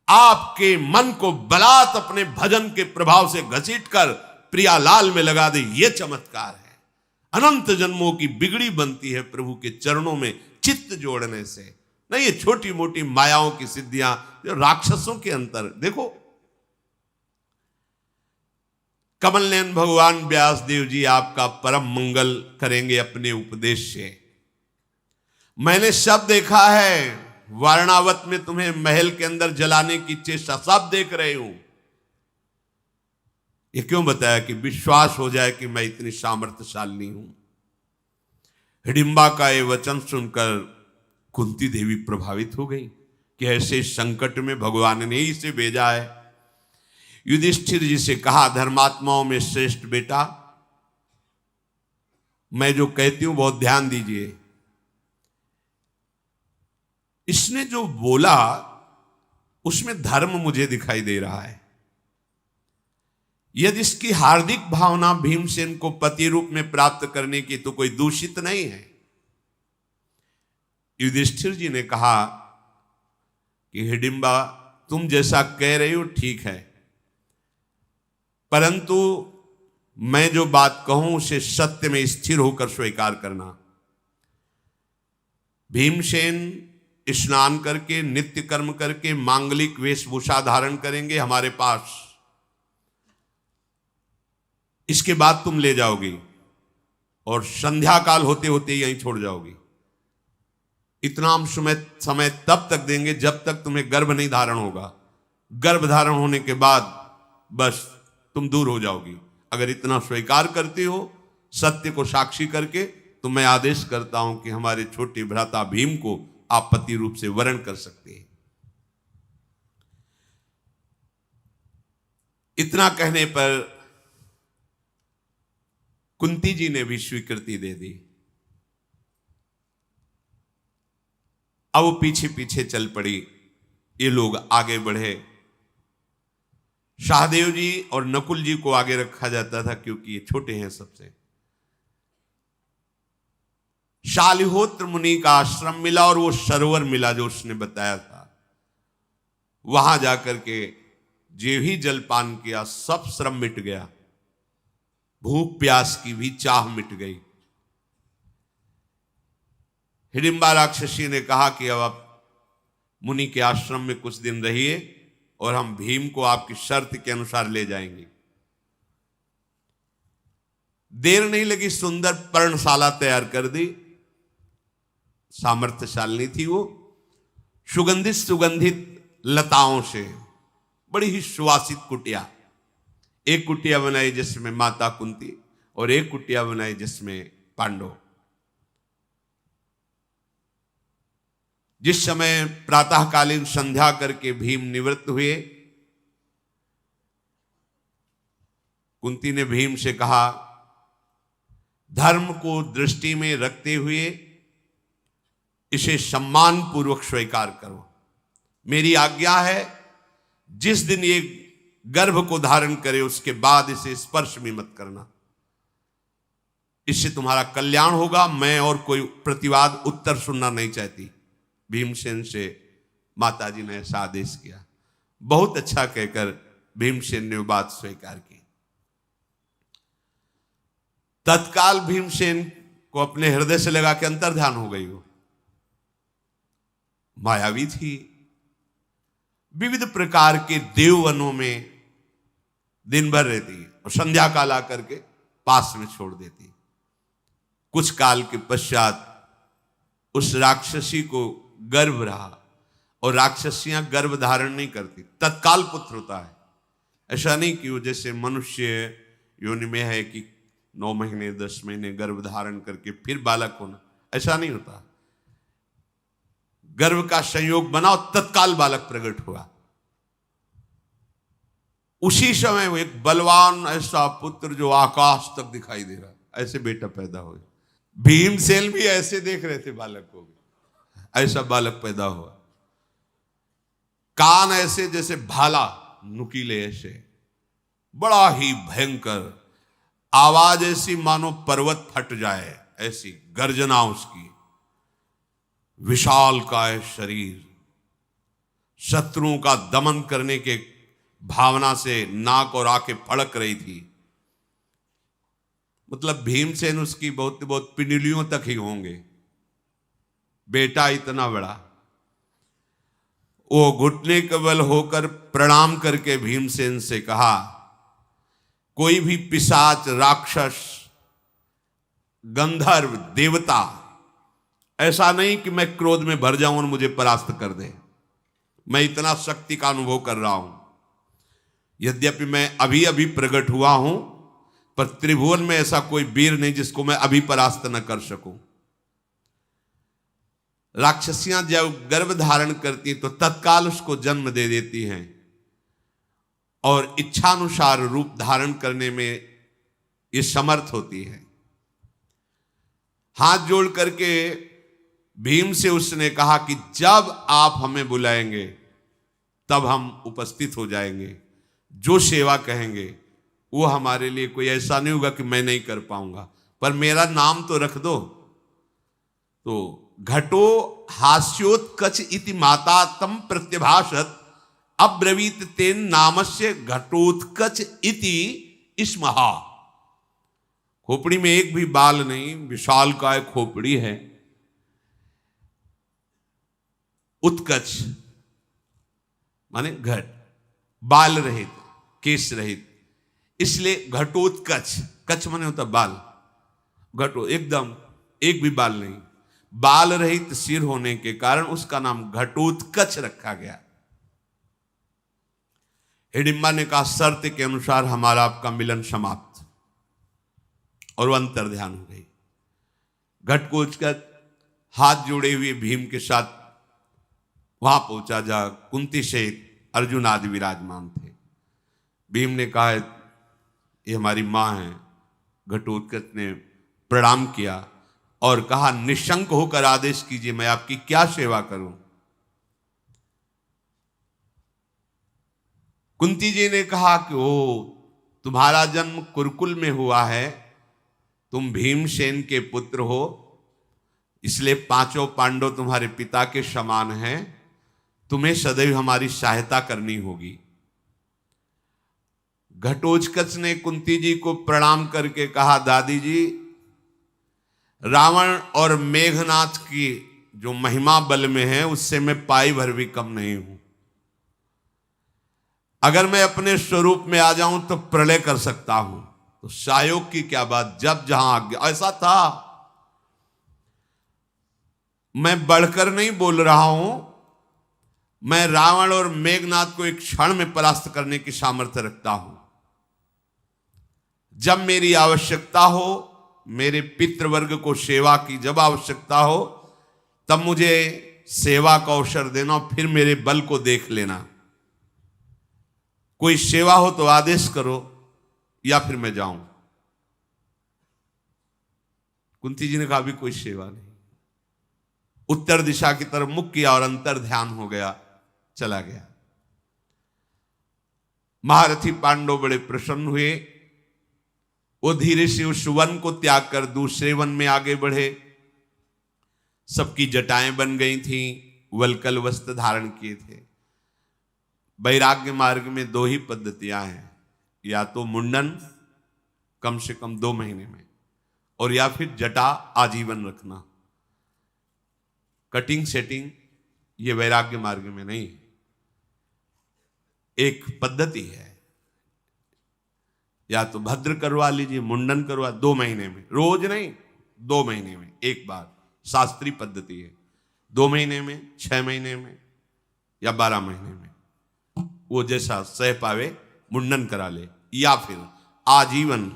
आपके मन को बलात् अपने भजन के प्रभाव से घसीटकर प्रियालाल में लगा दे। ये चमत्कार है। अनंत जन्मों की बिगड़ी बनती है प्रभु के चरणों में चित्त जोड़ने से। नहीं ये छोटी मोटी मायाओं की सिद्धियां, राक्षसों के अंतर देखो। कमल नयन भगवान व्यास देव जी आपका परम मंगल करेंगे अपने उपदेश से। मैंने सब देखा है, वारणावत में तुम्हें महल के अंदर जलाने की चेष्टा सब देख रही हूं। ये क्यों बताया? कि विश्वास हो जाए कि मैं इतनी सामर्थ्यशाली हूं। हिडिंबा का ये वचन सुनकर कुंती देवी प्रभावित हो गई कि ऐसे संकट में भगवान ने ही इसे भेजा है। युधिष्ठिर जी से कहा, धर्मात्माओं में श्रेष्ठ बेटा, मैं जो कहती हूं बहुत ध्यान दीजिए। इसने जो बोला उसमें धर्म मुझे दिखाई दे रहा है। यदि इसकी हार्दिक भावना भीमसेन को पति रूप में प्राप्त करने की तो कोई दूषित नहीं है। युधिष्ठिर जी ने कहा कि हिडिंबा तुम जैसा कह रही हो ठीक है, परंतु मैं जो बात कहूं उसे सत्य में स्थिर होकर स्वीकार करना। भीमसेन स्नान करके नित्य कर्म करके मांगलिक वेशभूषा धारण करेंगे हमारे पास। इसके बाद तुम ले जाओगी और संध्या काल होते होते यहीं छोड़ जाओगी। इतना हम समय तब तक देंगे जब तक तुम्हें गर्भ नहीं धारण होगा। गर्भ धारण होने के बाद बस तुम दूर हो जाओगी। अगर इतना स्वीकार करती हो सत्य को साक्षी करके, तो मैं आदेश करता हूं कि हमारे छोटे भ्राता भीम को आप पति रूप से वरण कर सकते हैं। इतना कहने पर कुंती जी ने भी स्वीकृति दे दी। अब वो पीछे पीछे चल पड़ी। ये लोग आगे बढ़े। शाहदेव जी और नकुल जी को आगे रखा जाता था क्योंकि ये छोटे हैं सबसे। शालिहोत्र मुनि का आश्रम मिला और वो सरोवर मिला जो उसने बताया था। वहां जाकर के जो ही जलपान किया सब श्रम मिट गया, भूख प्यास की भी चाह मिट गई। हिडिंबा राक्षसी ने कहा कि अब आप मुनि के आश्रम में कुछ दिन रहिए और हम भीम को आपकी शर्त के अनुसार ले जाएंगे। देर नहीं लगी, सुंदर पर्णशाला तैयार कर दी। सामर्थ्यशालिनी थी वो। सुगंधित सुगंधित लताओं से बड़ी ही सुवासित कुटिया, एक कुटिया बनाई जिसमें माता कुंती और एक कुटिया बनाई जिसमें पांडव। जिस समय प्रातःकालीन संध्या करके भीम निवृत्त हुए, कुंती ने भीम से कहा, धर्म को दृष्टि में रखते हुए इसे सम्मान पूर्वक स्वीकार करो। मेरी आज्ञा है, जिस दिन ये गर्भ को धारण करे उसके बाद इसे स्पर्श भी मत करना, इससे तुम्हारा कल्याण होगा। मैं और कोई प्रतिवाद उत्तर सुनना नहीं चाहती। भीमसेन से माताजी ने ऐसा आदेश किया। बहुत अच्छा कहकर भीमसेन ने वो बात स्वीकार की। तत्काल भीमसेन को अपने हृदय से लगा के अंतर ध्यान हो गई। वो मायावी थी, विविध प्रकार के देववनों में दिन भर रहती और संध्या काल आकर के पास में छोड़ देती। कुछ काल के पश्चात उस राक्षसी को गर्भ रहा, और राक्षसियां गर्भ धारण नहीं करती, तत्काल पुत्र होता है। ऐसा नहीं कि वो जैसे मनुष्य योनि में है कि 9 महीने 10 महीने गर्भ धारण करके फिर बालक होना, ऐसा नहीं होता। गर्भ का संयोग बनाओ, तत्काल बालक प्रकट हुआ। उसी समय वो एक बलवान ऐसा पुत्र जो आकाश तक दिखाई दे रहा, ऐसे बेटा पैदा हो। भीमसेन भी ऐसे देख रहे थे बालक को, ऐसा बालक पैदा हुआ। कान ऐसे जैसे भाला, नुकीले ऐसे, बड़ा ही भयंकर आवाज, ऐसी मानो पर्वत फट जाए, ऐसी गर्जना उसकी। विशाल काय शरीर, शत्रुओं का दमन करने के भावना से नाक और आंखें फड़क रही थी। मतलब भीमसेन उसकी बहुत बहुत पिंडलियों तक ही होंगे, बेटा इतना बड़ा। वो घुटने के बल होकर प्रणाम करके भीमसेन से कहा, कोई भी पिशाच, राक्षस, गंधर्व, देवता, ऐसा नहीं कि मैं क्रोध में भर जाऊं और मुझे परास्त कर दे। मैं इतना शक्ति का अनुभव कर रहा हूं। यद्यपि मैं अभी अभी प्रकट हुआ हूं, पर त्रिभुवन में ऐसा कोई वीर नहीं जिसको मैं अभी परास्त न कर सकूं। राक्षसियां जब गर्भ धारण करती तो तत्काल उसको जन्म दे देती हैं, और इच्छानुसार रूप धारण करने में ये समर्थ होती है। हाथ जोड़ करके भीम से उसने कहा कि जब आप हमें बुलाएंगे तब हम उपस्थित हो जाएंगे। जो सेवा कहेंगे वो हमारे लिए, कोई ऐसा नहीं होगा कि मैं नहीं कर पाऊंगा, पर मेरा नाम तो रख दो। तो घटो हास्योत्कच इति माता तम प्रत्यभाषत अब्रवीत तेन नामस्य घटोत्कच इति स्महा। खोपड़ी में एक भी बाल नहीं, विशाल काय खोपड़ी है। उत्कच माने घट, बाल रहित, केश रहित, इसलिए घटोत्कच। कच माने होता बाल, घटो एकदम एक भी बाल नहीं, बाल रहित सिर होने के कारण उसका नाम घटोत्कच रखा गया। हिडिंबा ने कहा, शर्त के अनुसार हमारा आपका मिलन समाप्त, और वो अंतर ध्यान हो गई। घटोत्कच हाथ जोड़े हुए भीम के साथ वहां पहुंचा जहां कुंती सहित अर्जुन आदि विराजमान थे। भीम ने कहा, ये हमारी मां है। घटोत्कच ने प्रणाम किया और कहा, निशंक होकर आदेश कीजिए, मैं आपकी क्या सेवा करूं। कुंती जी ने कहा कि ओ, तुम्हारा जन्म कुरुकुल में हुआ है, तुम भीमसेन के पुत्र हो, इसलिए 5 पांडव तुम्हारे पिता के समान हैं, तुम्हें सदैव हमारी सहायता करनी होगी। घटोत्कच ने कुंती जी को प्रणाम करके कहा, दादी जी, रावण और मेघनाथ की जो महिमा बल में है उससे मैं पाई भर भी कम नहीं हूं। अगर मैं अपने स्वरूप में आ जाऊं तो प्रलय कर सकता हूं, तो सहयोग की क्या बात, जब जहां आज्ञा। ऐसा था मैं बढ़कर नहीं बोल रहा हूं, मैं रावण और मेघनाथ को एक क्षण में परास्त करने की सामर्थ्य रखता हूं। जब मेरी आवश्यकता हो, मेरे पितृवर्ग को सेवा की जब आवश्यकता हो, तब मुझे सेवा का अवसर देना, फिर मेरे बल को देख लेना। कोई सेवा हो तो आदेश करो या फिर मैं जाऊं। कुंती जी ने कहा भी कोई सेवा नहीं। उत्तर दिशा की तरफ मुख किया और अंतर ध्यान हो गया, चला गया। महारथी पांडव बड़े प्रसन्न हुए। वो धीरे से उस वन को त्याग कर दूसरे वन में आगे बढ़े। सबकी जटाएं बन गई थीं, वलकल वस्त्र धारण किए थे। वैराग्य मार्ग में दो ही पद्धतियां हैं, या तो मुंडन कम से कम 2 महीने में, और या फिर जटा आजीवन रखना। कटिंग सेटिंग ये वैराग्य मार्ग में नहीं है, एक पद्धति है। या तो भद्र करवा लीजिए, मुंडन करवा 2 महीने में, रोज नहीं, 2 महीने में एक बार, शास्त्रीय पद्धति है। 2 महीने में, 6 महीने में या 12 महीने में, वो जैसा सह पावे मुंडन करा ले, या फिर आजीवन।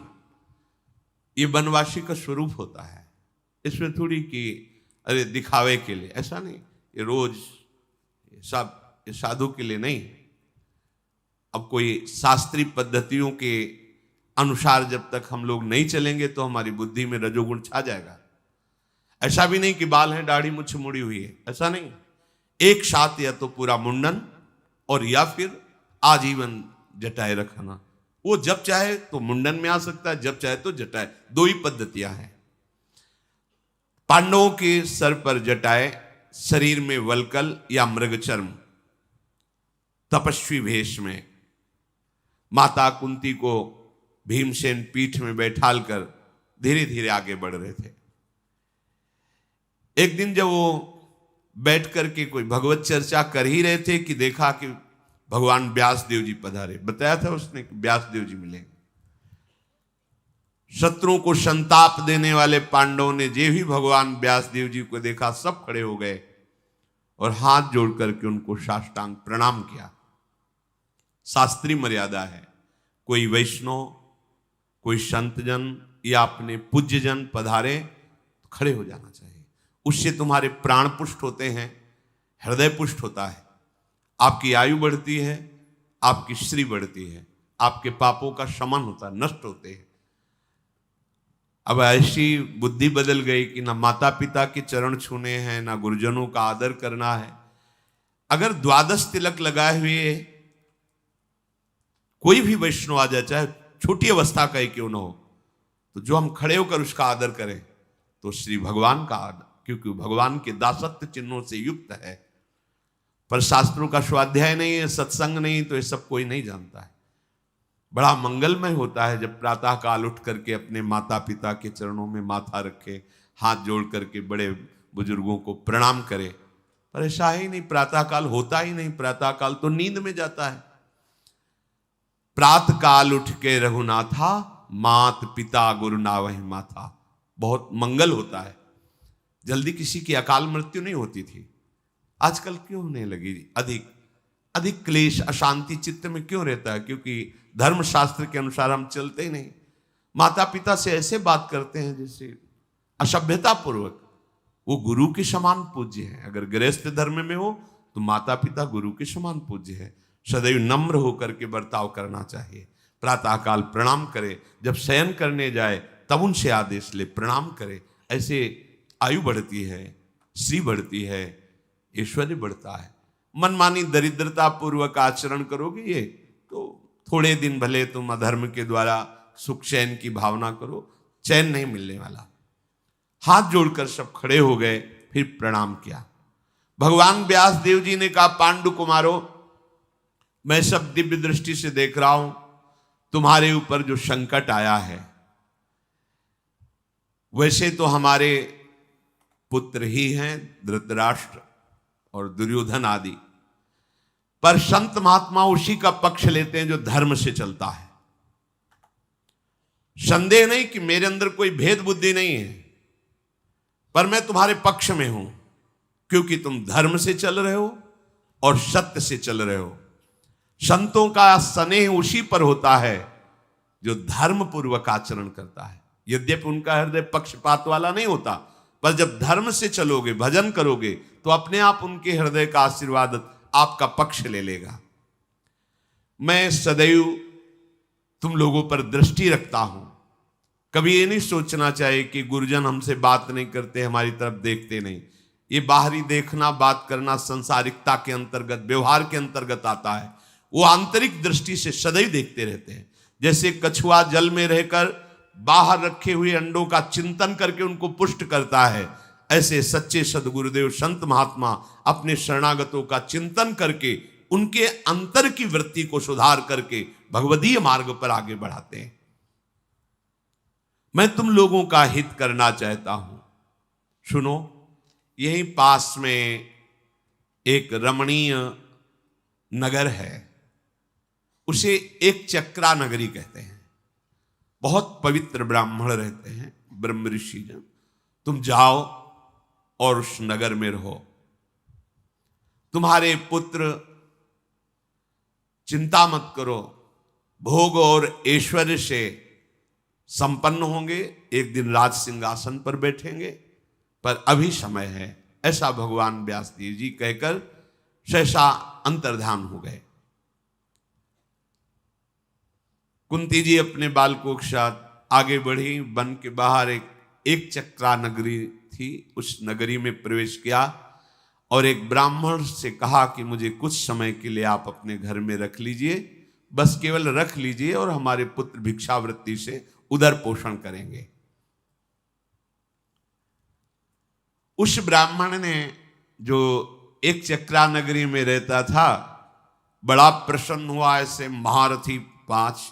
ये वनवासी का स्वरूप होता है। इसमें थोड़ी कि अरे दिखावे के लिए, ऐसा नहीं। ये रोज सब साधु के लिए नहीं। अब कोई शास्त्रीय पद्धतियों के अनुसार जब तक हम लोग नहीं चलेंगे तो हमारी बुद्धि में रजोगुण छा जाएगा। ऐसा भी नहीं कि बाल हैं, दाढ़ी मुछ मुड़ी हुई है, ऐसा नहीं। एक साथ या तो पूरा मुंडन और या फिर आजीवन जटाए रखना। वो जब चाहे तो मुंडन में आ सकता है, जब चाहे तो जटाए, 2 ही पद्धतियां हैं। पांडवों के सर पर जटाए, शरीर में वलकल या मृगचर्म, तपस्वी भेष में। माता कुंती को भीमसेन पीठ में बैठाल कर धीरे धीरे आगे बढ़ रहे थे। एक दिन जब वो बैठ करके कोई भगवत चर्चा कर ही रहे थे कि देखा कि भगवान व्यासदेव जी पधारे। बताया था उसने कि व्यासदेव जी मिलेंगे। शत्रुओं को संताप देने वाले पांडवों ने जे भी भगवान व्यासदेव जी को देखा, सब खड़े हो गए और हाथ जोड़ करके उनको साष्टांग प्रणाम किया। शास्त्रीय मर्यादा है। कोई वैष्णव, कोई संतजन या अपने पूज्यजन पधारे तो खड़े हो जाना चाहिए। उससे तुम्हारे प्राण पुष्ट होते हैं, हृदय पुष्ट होता है, आपकी आयु बढ़ती है, आपकी श्री बढ़ती है, आपके पापों का शमन होता है, नष्ट होते हैं। अब ऐसी बुद्धि बदल गई कि ना माता पिता के चरण छूने हैं, ना गुरुजनों का आदर करना है। अगर 12 तिलक लगाए हुए कोई भी वैष्णव आ जाए, चाहे छोटी अवस्था का ही क्यों ना हो, तो जो हम खड़े होकर उसका आदर करें तो श्री भगवान का आदर, क्योंकि भगवान के दासत्व चिन्हों से युक्त है। पर शास्त्रों का स्वाध्याय नहीं है, सत्संग नहीं, तो ये सब कोई नहीं जानता है। बड़ा मंगलमय होता है जब प्रातः काल उठ करके अपने माता पिता के चरणों में माथा रखे, हाथ जोड़ करके बड़े बुजुर्गों को प्रणाम करे। पर ऐसा ही नहीं, प्रातः काल होता ही नहीं। प्रातः काल तो नींद में जाता है। प्रातः काल उठ के रघुनाथा, मात पिता गुरु नावहि माथा। बहुत मंगल होता है। जल्दी किसी की अकाल मृत्यु नहीं होती थी। आजकल क्यों होने लगी? अधिक क्लेश, अशांति चित्त में क्यों रहता है? क्योंकि धर्मशास्त्र के अनुसार हम चलते ही नहीं। माता पिता से ऐसे बात करते हैं जैसे असभ्यता पूर्वक। वो गुरु के समान पूज्य है। अगर गृहस्थ धर्म में हो तो माता पिता गुरु के समान पूज्य है। सदैव नम्र होकर के बर्ताव करना चाहिए। प्रातःकाल प्रणाम करे, जब शयन करने जाए तब उनसे आदेश ले, प्रणाम करे। ऐसे आयु बढ़ती है, श्री बढ़ती है, ऐश्वर्य बढ़ता है। मनमानी दरिद्रता पूर्वक आचरण करोगे ये तो थोड़े दिन भले तुम अधर्म के द्वारा सुख चैन की भावना करो, चैन नहीं मिलने वाला। हाथ जोड़कर सब खड़े हो गए, फिर प्रणाम किया। भगवान व्यास देव जी ने कहा, पांडु कुमारो, मैं सब दिव्य दृष्टि से देख रहा हूं, तुम्हारे ऊपर जो संकट आया है, वैसे तो हमारे पुत्र ही हैं धृतराष्ट्र और दुर्योधन आदि, पर संत महात्मा उसी का पक्ष लेते हैं जो धर्म से चलता है। संदेह नहीं कि मेरे अंदर कोई भेद बुद्धि नहीं है, पर मैं तुम्हारे पक्ष में हूं। क्योंकि तुम धर्म से चल रहे हो और सत्य से चल रहे हो। संतों का स्नेह उसी पर होता है जो धर्म पूर्वक आचरण करता है। यद्यपि उनका हृदय पक्षपात वाला नहीं होता, पर जब धर्म से चलोगे, भजन करोगे, तो अपने आप उनके हृदय का आशीर्वाद आपका पक्ष ले लेगा। मैं सदैव तुम लोगों पर दृष्टि रखता हूं। कभी ये नहीं सोचना चाहिए कि गुरुजन हमसे बात नहीं करते, हमारी तरफ देखते नहीं। ये बाहरी देखना, बात करना संसारिकता के अंतर्गत, व्यवहार के अंतर्गत आता है। वो आंतरिक दृष्टि से सदैव देखते रहते हैं। जैसे कछुआ जल में रहकर बाहर रखे हुए अंडों का चिंतन करके उनको पुष्ट करता है, ऐसे सच्चे सदगुरुदेव संत महात्मा अपने शरणागतों का चिंतन करके उनके अंतर की वृत्ति को सुधार करके भगवदीय मार्ग पर आगे बढ़ाते हैं। मैं तुम लोगों का हित करना चाहता हूं। सुनो, यहीं पास में एक रमणीय नगर है, उसे एक चक्रा नगरी कहते हैं। बहुत पवित्र ब्राह्मण रहते हैं, ब्रह्म ऋषि जन। तुम जाओ और उस नगर में रहो। तुम्हारे पुत्र, चिंता मत करो, भोग और ऐश्वर्य से संपन्न होंगे, एक दिन राज सिंहासन पर बैठेंगे, पर अभी समय है, ऐसा भगवान व्यासदेव जी कहकर सहसा अंतर्धान हो गए। कुंती जी अपने बालकों के साथ आगे बढ़ी। वन के बाहर एक चक्रा नगरी थी, उस नगरी में प्रवेश किया और एक ब्राह्मण से कहा कि मुझे कुछ समय के लिए आप अपने घर में रख लीजिए, बस केवल रख लीजिए और हमारे पुत्र भिक्षावृत्ति से उदर पोषण करेंगे। उस ब्राह्मण ने, जो एक चक्रा नगरी में रहता था, बड़ा प्रसन्न हुआ। ऐसे महारथी 5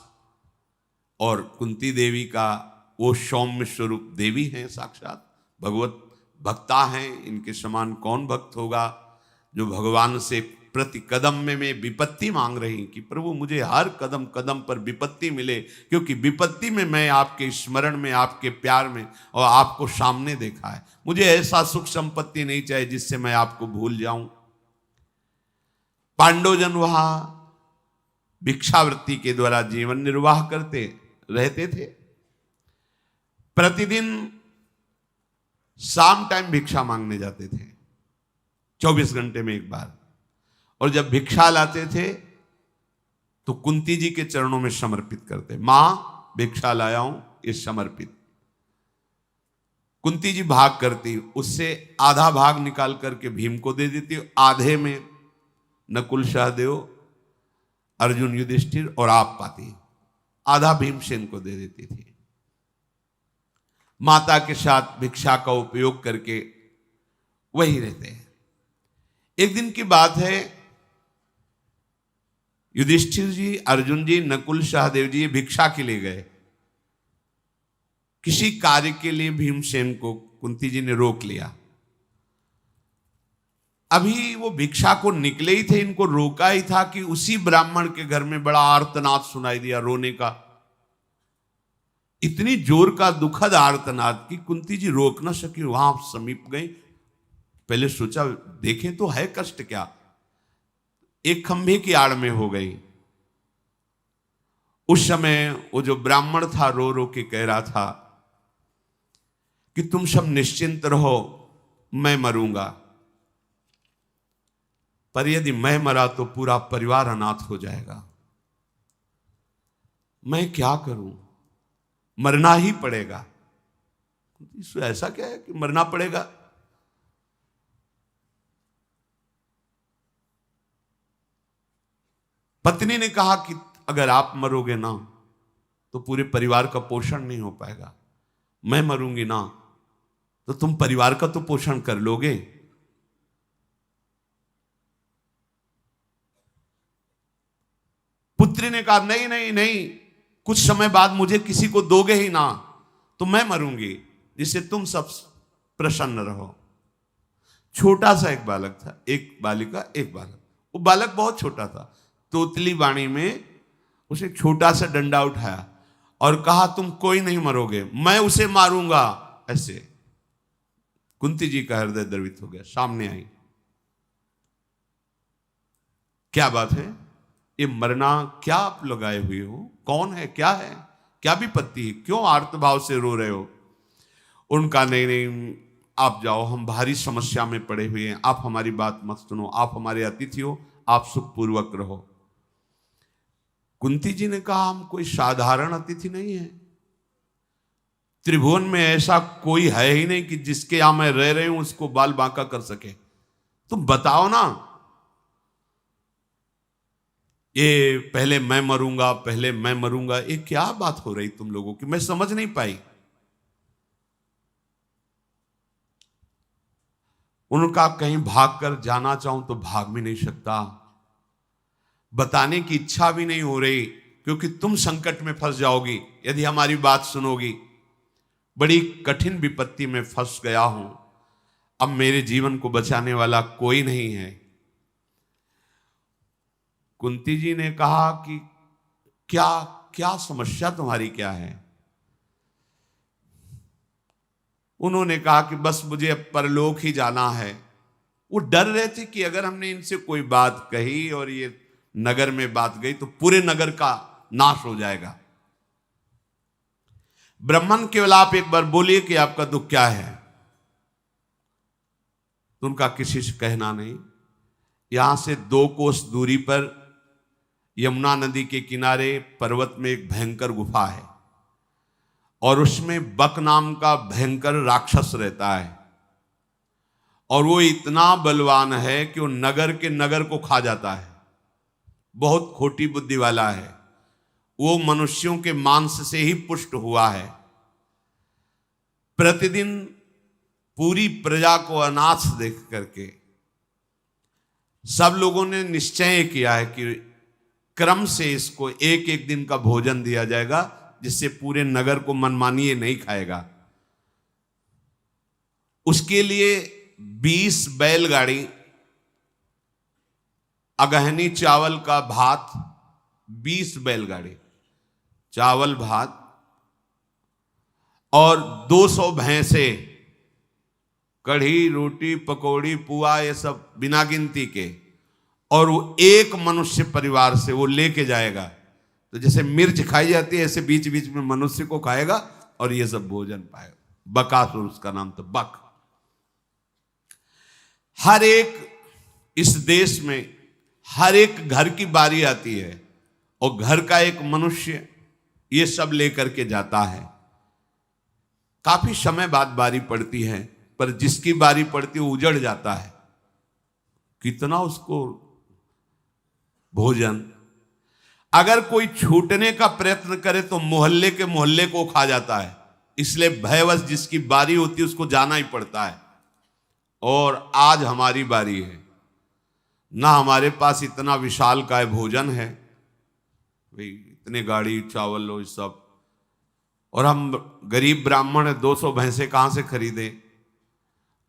और कुंती देवी का वो सौम्य स्वरूप देवी हैं, साक्षात भगवत भक्ता हैं। इनके समान कौन भक्त होगा जो भगवान से प्रति कदम में विपत्ति मांग रही कि प्रभु मुझे हर कदम कदम पर विपत्ति मिले, क्योंकि विपत्ति में मैं आपके स्मरण में, आपके प्यार में और आपको सामने देखा है। मुझे ऐसा सुख संपत्ति नहीं चाहिए जिससे मैं आपको भूल जाऊं। पांडवजन वहां भिक्षावृत्ति के द्वारा जीवन निर्वाह करते रहते थे। प्रतिदिन शाम टाइम भिक्षा मांगने जाते थे, 24 घंटे में एक बार। और जब भिक्षा लाते थे तो कुंती जी के चरणों में समर्पित करते, मां भिक्षा लाया हूं, ये समर्पित। कुंती जी भाग करती, उससे आधा भाग निकाल करके भीम को दे देती, आधे में नकुल सहदेव, अर्जुन, युधिष्ठिर और आप पाती, आधा भीमसेन को दे देती थी। माता के साथ भिक्षा का उपयोग करके वही रहते हैं। एक दिन की बात है, युधिष्ठिर जी, अर्जुन जी, नकुल सहदेव जी भिक्षा के लिए गए। किसी कार्य के लिए भीमसेन को कुंती जी ने रोक लिया। अभी वो भिक्षा को निकले ही थे, इनको रोका ही था कि उसी ब्राह्मण के घर में बड़ा आर्तनाद सुनाई दिया, रोने का। इतनी जोर का दुखद आर्तनाद कि कुंती जी रोक ना सकी, वहां समीप गई। पहले सोचा देखें तो है कष्ट क्या, एक खंभे की आड़ में हो गई। उस समय वो जो ब्राह्मण था रो रो के कह रहा था कि तुम सब निश्चिंत रहो, मैं मरूंगा, पर यदि मैं मरा तो पूरा परिवार अनाथ हो जाएगा। मैं क्या करूं, मरना ही पड़ेगा। ऐसा क्या है कि मरना पड़ेगा? पत्नी ने कहा कि अगर आप मरोगे ना तो पूरे परिवार का पोषण नहीं हो पाएगा, मैं मरूंगी ना तो तुम परिवार का तो पोषण कर लोगे। पुत्री ने कहा नहीं नहीं नहीं, कुछ समय बाद मुझे किसी को दोगे ही ना तो मैं मरूंगी, जिससे तुम सब प्रसन्न रहो। छोटा सा एक बालक था, एक बालिका एक बालक। वो बालक बहुत छोटा था, तोतली वाणी में उसे छोटा सा डंडा उठाया और कहा तुम कोई नहीं मरोगे, मैं उसे मारूंगा। ऐसे कुंती जी का हृदय द्रवित हो गया, सामने आई। क्या बात है, ये मरना क्या आप लगाए हुए हो? कौन है, क्या है, क्या विपत्ति है, क्यों आर्तभाव से रो रहे हो? उनका नहीं नहीं, आप जाओ, हम भारी समस्या में पड़े हुए हैं, आप हमारी बात मत सुनो, आप हमारे अतिथि हो, आप सुखपूर्वक रहो। कुंती जी ने कहा, हम कोई साधारण अतिथि नहीं है, त्रिभुवन में ऐसा कोई है ही नहीं कि जिसके यहां मैं रह रही हूं उसको बाल बांका कर सके। तुम बताओ ना, ये पहले मैं मरूंगा, पहले मैं मरूंगा, ये क्या बात हो रही तुम लोगों की, मैं समझ नहीं पाई। उनका कहीं भाग कर जाना चाहूं तो भाग भी नहीं सकता, बताने की इच्छा भी नहीं हो रही, क्योंकि तुम संकट में फंस जाओगी यदि हमारी बात सुनोगी। बड़ी कठिन विपत्ति में फंस गया हूं, अब मेरे जीवन को बचाने वाला कोई नहीं है। कुंती जी ने कहा कि क्या क्या समस्या तुम्हारी क्या है? उन्होंने कहा कि बस मुझे अब परलोक ही जाना है। वो डर रहे थे कि अगर हमने इनसे कोई बात कही और ये नगर में बात गई तो पूरे नगर का नाश हो जाएगा। ब्राह्मण, केवल आप एक बार बोलिए कि आपका दुख क्या है। तो उनका किसी से कहना नहीं। यहां से 2 कोस दूरी पर यमुना नदी के किनारे पर्वत में एक भयंकर गुफा है, और उसमें बक नाम का भयंकर राक्षस रहता है, और वो इतना बलवान है कि वो नगर के नगर को खा जाता है। बहुत खोटी बुद्धि वाला है वो, मनुष्यों के मांस से ही पुष्ट हुआ है। प्रतिदिन पूरी प्रजा को अनाथ देख करके सब लोगों ने निश्चय किया है कि क्रम से इसको एक एक दिन का भोजन दिया जाएगा, जिससे पूरे नगर को मनमानी नहीं खाएगा। उसके लिए 20 बैलगाड़ी अगहनी चावल का भात, 20 बैलगाड़ी चावल भात, और 200 भैंसे, कढ़ी रोटी पकौड़ी पुआ, ये सब बिना गिनती के, और वो एक मनुष्य परिवार से वो लेके जाएगा। तो जैसे मिर्च खाई जाती है ऐसे बीच बीच में मनुष्य को खाएगा और ये सब भोजन पाएगा। बकासुर उसका नाम था, बक। हर एक इस देश में हर एक घर की बारी आती है और घर का एक मनुष्य ये सब लेकर के जाता है। काफी समय बाद बारी पड़ती है, पर जिसकी बारी पड़ती है वो उजड़ जाता है। कितना उसको भोजन, अगर कोई छूटने का प्रयत्न करे तो मोहल्ले के मोहल्ले को खा जाता है। इसलिए भयवश जिसकी बारी होती है उसको जाना ही पड़ता है। और आज हमारी बारी है ना, हमारे पास इतना विशाल काय भोजन है भाई, इतने गाड़ी चावल लो सब, और हम गरीब ब्राह्मण है, 200 भैंसे कहां से खरीदे?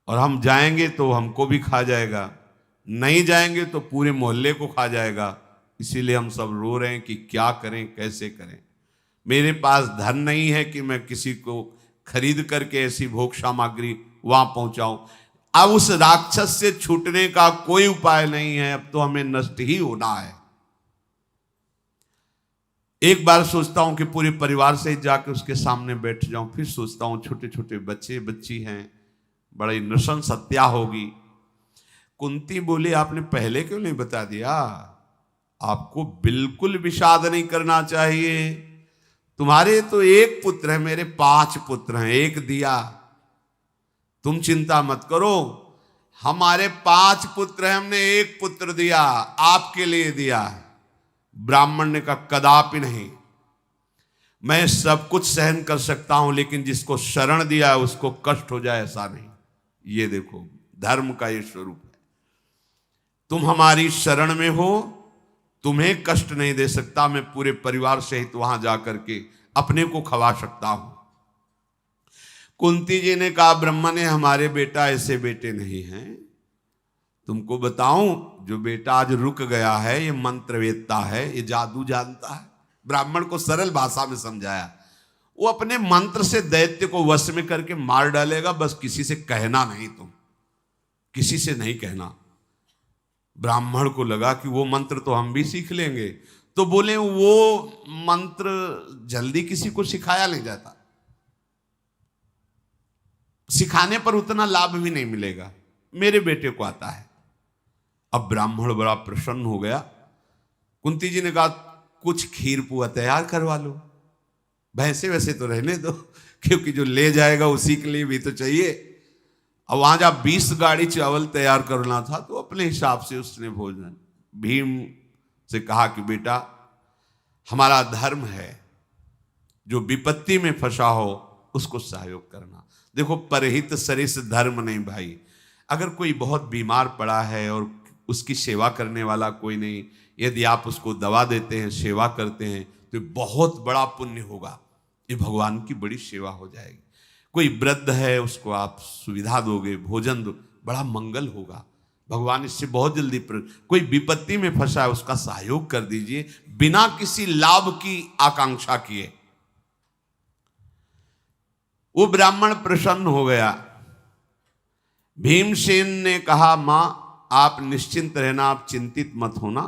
और हम जाएंगे तो हमको भी खा जाएगा, नहीं जाएंगे तो पूरे मोहल्ले को खा जाएगा। इसीलिए हम सब रो रहे हैं कि क्या करें, कैसे करें। मेरे पास धन नहीं है कि मैं किसी को खरीद करके ऐसी भोग सामग्री वहां पहुंचाऊं। अब उस राक्षस से छूटने का कोई उपाय नहीं है, अब तो हमें नष्ट ही होना है। एक बार सोचता हूं कि पूरे परिवार से जाकर उसके सामने बैठ जाऊं, फिर सोचता हूं छोटे छोटे बच्चे बच्ची हैं, बड़ी नृशंस हत्या होगी। कुंती बोली, आपने पहले क्यों नहीं बता दिया? आपको बिल्कुल विषाद नहीं करना चाहिए। तुम्हारे तो एक पुत्र है, मेरे 5 पुत्र हैं, एक दिया। तुम चिंता मत करो, हमारे 5 पुत्र हैं, हमने एक पुत्र दिया, आपके लिए दिया। ब्राह्मण ने कहा, कदापि नहीं, मैं सब कुछ सहन कर सकता हूं, लेकिन जिसको शरण दिया है उसको कष्ट हो जाए ऐसा नहीं। ये देखो धर्म का ये स्वरूप है। तुम हमारी शरण में हो, तुम्हें कष्ट नहीं दे सकता, मैं पूरे परिवार सहित वहां जाकर के अपने को खवा सकता हूं। कुंती जी ने कहा, ब्रह्मा ने हमारे बेटा ऐसे बेटे नहीं हैं। तुमको बताऊं, जो बेटा आज रुक गया है ये मंत्रवेत्ता है, ये जादू जानता है। ब्राह्मण को सरल भाषा में समझाया। वो अपने मंत्र से दैत्य को वश में करके मार डालेगा, बस किसी से कहना नहीं, तुम किसी से नहीं कहना। ब्राह्मण को लगा कि वो मंत्र तो हम भी सीख लेंगे, तो बोले वो मंत्र जल्दी किसी को सिखाया नहीं जाता, सिखाने पर उतना लाभ भी नहीं मिलेगा, मेरे बेटे को आता है। अब ब्राह्मण बड़ा प्रसन्न हो गया। कुंती जी ने कहा कुछ खीर पुआ तैयार करवा लो, भैंसे वैसे तो रहने दो, क्योंकि जो ले जाएगा उसी के लिए भी तो चाहिए। अब वहां जब 20 गाड़ी चावल तैयार करना था तो अपने हिसाब से उसने भोजन, भीम से कहा कि बेटा हमारा धर्म है, जो विपत्ति में फंसा हो उसको सहयोग करना। देखो परहित सरिस धर्म नहीं भाई, अगर कोई बहुत बीमार पड़ा है और उसकी सेवा करने वाला कोई नहीं, यदि आप उसको दवा देते हैं, सेवा करते हैं, तो बहुत बड़ा पुण्य होगा, ये भगवान की बड़ी सेवा हो जाएगी। कोई वृद्ध है उसको आप सुविधा दोगे, भोजन दो, बड़ा मंगल होगा, भगवान इससे बहुत जल्दी कोई विपत्ति में फंसा है उसका सहयोग कर दीजिए बिना किसी लाभ की आकांक्षा किए। वो ब्राह्मण प्रसन्न हो गया। भीमसेन ने कहा मां आप निश्चिंत रहना, आप चिंतित मत होना।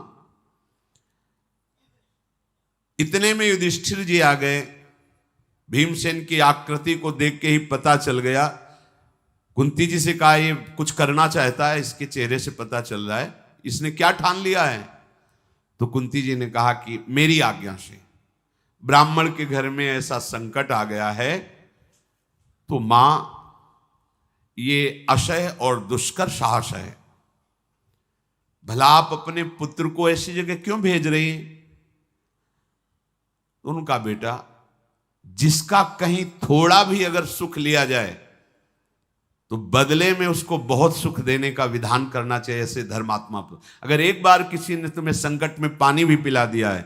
इतने में युधिष्ठिर जी आ गए। भीमसेन की आकृति को देख के ही पता चल गया। कुंती जी से कहा ये कुछ करना चाहता है, इसके चेहरे से पता चल रहा है, इसने क्या ठान लिया है। तो कुंती जी ने कहा कि मेरी आज्ञा से ब्राह्मण के घर में ऐसा संकट आ गया है, तो मां ये अशय और दुष्कर साहस है, भला आप अपने पुत्र को ऐसी जगह क्यों भेज रही हैं। तो उनका बेटा जिसका कहीं थोड़ा भी अगर सुख लिया जाए तो बदले में उसको बहुत सुख देने का विधान करना चाहिए। ऐसे धर्मात्मा पर अगर एक बार किसी ने तुम्हें संकट में पानी भी पिला दिया है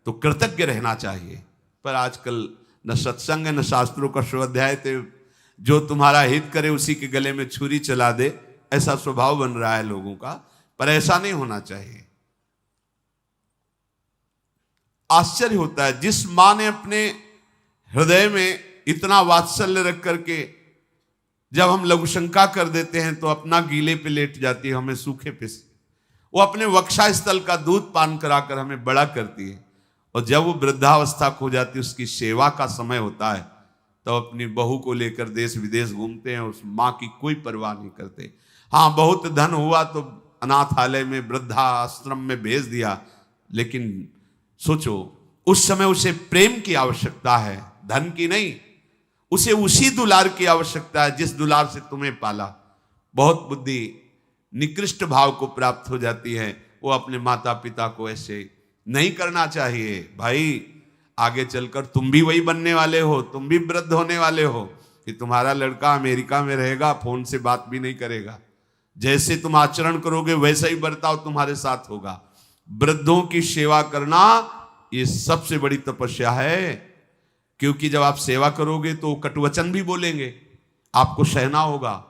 तो कृतज्ञ रहना चाहिए। पर आजकल न सत्संग है न शास्त्रों का स्वाध्याय, तो जो तुम्हारा हित करे उसी के गले में छुरी चला दे, ऐसा स्वभाव बन रहा है लोगों का, पर ऐसा नहीं होना चाहिए। आश्चर्य होता है जिस मां ने अपने हृदय में इतना वात्सल्य रख करके जब हम लघुशंका कर देते हैं तो अपना गीले पे लेट जाती है, हमें सूखे पे से वो अपने वक्षा स्थल का दूध पान कराकर हमें बड़ा करती है। और जब वो वृद्धावस्था खो जाती है, उसकी सेवा का समय होता है, तो अपनी बहू को लेकर देश विदेश घूमते हैं, उस माँ की कोई परवाह नहीं करते। हाँ बहुत धन हुआ तो अनाथालय में वृद्धा आश्रम में भेज दिया, लेकिन सोचो उस समय उसे प्रेम की आवश्यकता है, धन की नहीं। उसे उसी दुलार की आवश्यकता है जिस दुलार से तुम्हें पाला। बहुत बुद्धि निकृष्ट भाव को प्राप्त हो जाती है। वो अपने माता पिता को ऐसे नहीं करना चाहिए। भाई आगे चलकर तुम भी वही बनने वाले हो, तुम भी वृद्ध होने वाले हो कि तुम्हारा लड़का अमेरिका में रहेगा, फोन से बात भी नहीं करेगा। जैसे तुम आचरण करोगे वैसा ही बर्ताव तुम्हारे साथ होगा। वृद्धों की सेवा करना ये सबसे बड़ी तपस्या है, क्योंकि जब आप सेवा करोगे तो कटुवचन भी बोलेंगे, आपको सहना होगा।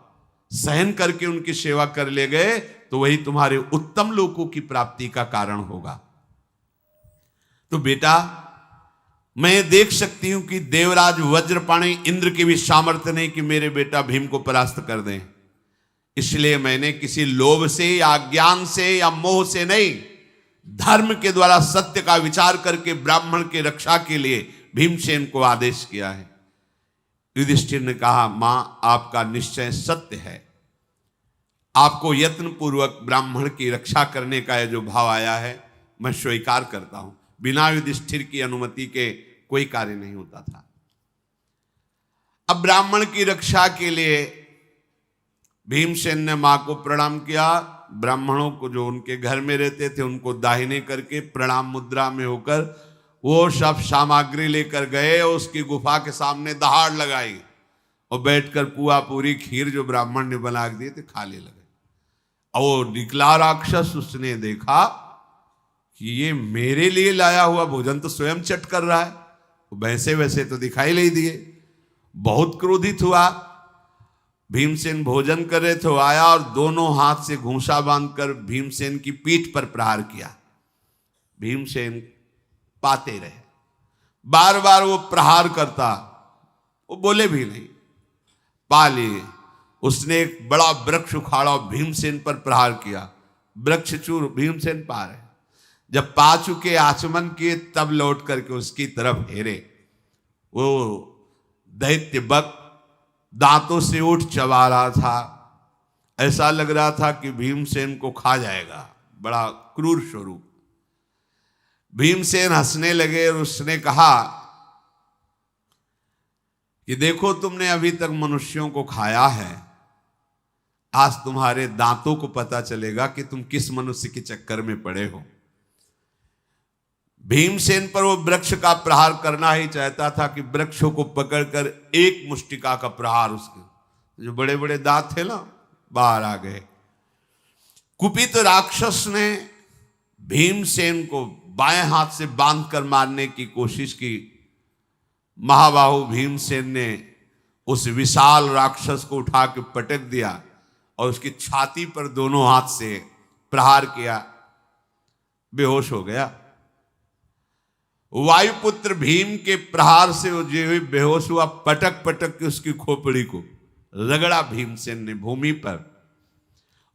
सहन करके उनकी सेवा कर ले गए तो वही तुम्हारे उत्तम लोकों की प्राप्ति का कारण होगा। तो बेटा मैं देख सकती हूं कि देवराज वज्रपाणी इंद्र की भी सामर्थ्य नहीं कि मेरे बेटा भीम को परास्त कर दें, इसलिए मैंने किसी लोभ से या ज्ञान से या मोह से नहीं, धर्म के द्वारा सत्य का विचार करके ब्राह्मण की रक्षा के लिए भीमसेन को आदेश किया है। युधिष्ठिर ने कहा मां आपका निश्चय सत्य है, आपको यत्न पूर्वक ब्राह्मण की रक्षा करने का जो भाव आया है मैं स्वीकार करता हूं। बिना युधिष्ठिर की अनुमति के कोई कार्य नहीं होता था। अब ब्राह्मण की रक्षा के लिए भीमसेन ने मां को प्रणाम किया। ब्राह्मणों को जो उनके घर में रहते थे उनको दाहिने करके प्रणाम मुद्रा में होकर वो सब सामग्री लेकर गए और उसकी गुफा के सामने दहाड़ लगाई और बैठकर पुआ पूरी खीर जो ब्राह्मण ने बना दिए थे खाने लगे। और वो निकला राक्षस, उसने देखा कि ये मेरे लिए लाया हुआ भोजन तो स्वयं चट कर रहा है, वैसे वैसे तो दिखाई नहीं दिए। बहुत क्रोधित हुआ। भीमसेन भोजन कर रहे थे, आया और दोनों हाथ से घूंसा बांधकर भीमसेन की पीठ पर प्रहार किया। भीमसेन पाते रहे, बार बार वो प्रहार करता, वो बोले भी नहीं, पा लिए। उसने एक बड़ा वृक्ष उखाड़ा और भीमसेन पर प्रहार किया। वृक्ष चूर, भीमसेन पार है। जब पा चुके, आचमन किए, तब लौट करके उसकी तरफ हेरे। वो दैत्य बक दांतों से ऊँट चबा रहा था। ऐसा लग रहा था कि भीमसेन को खा जाएगा। बड़ा क्रूर स्वरूप। भीमसेन हंसने लगे और उसने कहा कि देखो, तुमने अभी तक मनुष्यों को खाया है, आज तुम्हारे दांतों को पता चलेगा कि तुम किस मनुष्य के चक्कर में पड़े हो। भीमसेन पर वो वृक्ष का प्रहार करना ही चाहता था कि वृक्षों को पकड़कर एक मुष्टिका का प्रहार, उसके जो बड़े बड़े दांत थे ना, बाहर आ गए। कुपित राक्षस ने भीमसेन को बाएं हाथ से बांधकर मारने की कोशिश की। महाबाहु भीमसेन ने उस विशाल राक्षस को उठा के पटक दिया और उसकी छाती पर दोनों हाथ से प्रहार किया। बेहोश हो गया। वायुपुत्र भीम के प्रहार से वो जो बेहोश हुआ, पटक पटक के उसकी खोपड़ी को रगड़ा भीमसेन ने भूमि पर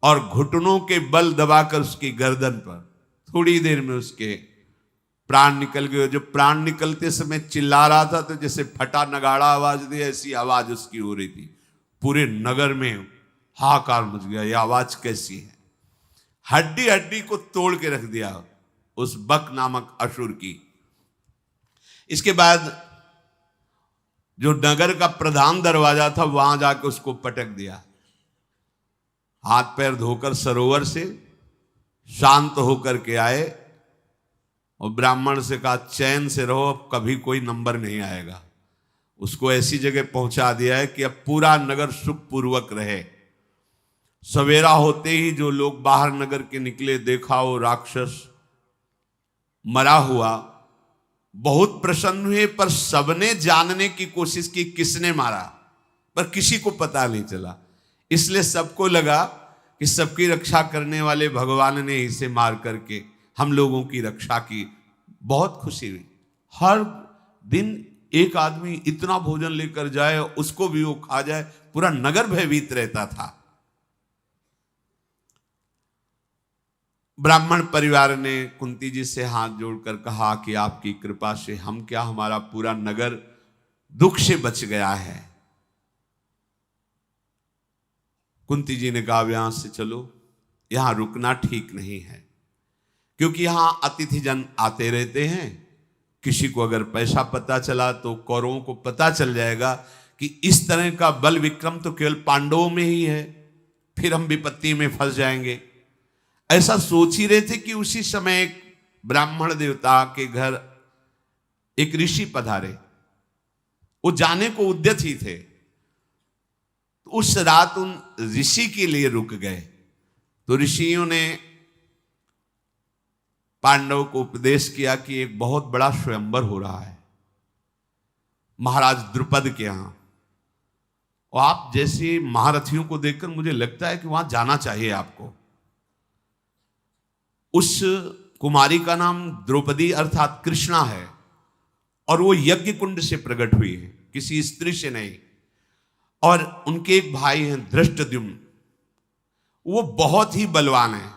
और घुटनों के बल दबाकर उसकी गर्दन पर। थोड़ी देर में उसके प्राण निकल गए। जो प्राण निकलते समय चिल्ला रहा था, तो जैसे फटा नगाड़ा आवाज दी, ऐसी आवाज उसकी हो रही थी। पूरे नगर में हाहाकार मच गया, ये आवाज कैसी है। हड्डी हड्डी को तोड़ के रख दिया उस बक नामक असुर की। इसके बाद जो नगर का प्रधान दरवाजा था, वहां जाकर उसको पटक दिया। हाथ पैर धोकर सरोवर से शांत होकर के आए और ब्राह्मण से कहा, चैन से रहो, अब कभी कोई नंबर नहीं आएगा। उसको ऐसी जगह पहुंचा दिया है कि अब पूरा नगर सुखपूर्वक रहे। सवेरा होते ही जो लोग बाहर नगर के निकले, देखा वो राक्षस मरा हुआ। बहुत प्रसन्न हुए, पर सबने जानने की कोशिश की किसने मारा, पर किसी को पता नहीं चला। इसलिए सबको लगा कि सबकी रक्षा करने वाले भगवान ने इसे मार करके हम लोगों की रक्षा की। बहुत खुशी हुई। हर दिन एक आदमी इतना भोजन लेकर जाए, उसको भी वो खा जाए, पूरा नगर भयभीत रहता था। ब्राह्मण परिवार ने कुंती जी से हाथ जोड़कर कहा कि आपकी कृपा से हम क्या, हमारा पूरा नगर दुख से बच गया है। कुंती जी ने कहा, यहां से चलो, यहां रुकना ठीक नहीं है, क्योंकि यहां अतिथिजन आते रहते हैं। किसी को अगर पैसा पता चला तो कौरवों को पता चल जाएगा कि इस तरह का बल विक्रम तो केवल पांडवों में ही है, फिर हम विपत्ति में फंस जाएंगे। ऐसा सोच ही रहे थे कि उसी समय एक ब्राह्मण देवता के घर एक ऋषि पधारे। वो जाने को उद्यत ही थे। उस रात उन ऋषि के लिए रुक गए। तो ऋषियों ने पांडव को उपदेश किया कि एक बहुत बड़ा स्वयंवर हो रहा है महाराज द्रुपद के यहां, और आप जैसे महारथियों को देखकर मुझे लगता है कि वहां जाना चाहिए आपको। उस कुमारी का नाम द्रौपदी अर्थात कृष्णा है, और वो यज्ञ कुंड से प्रकट हुई है, किसी स्त्री से नहीं। और उनके एक भाई हैं धृष्टद्युम्न, वो बहुत ही बलवान है।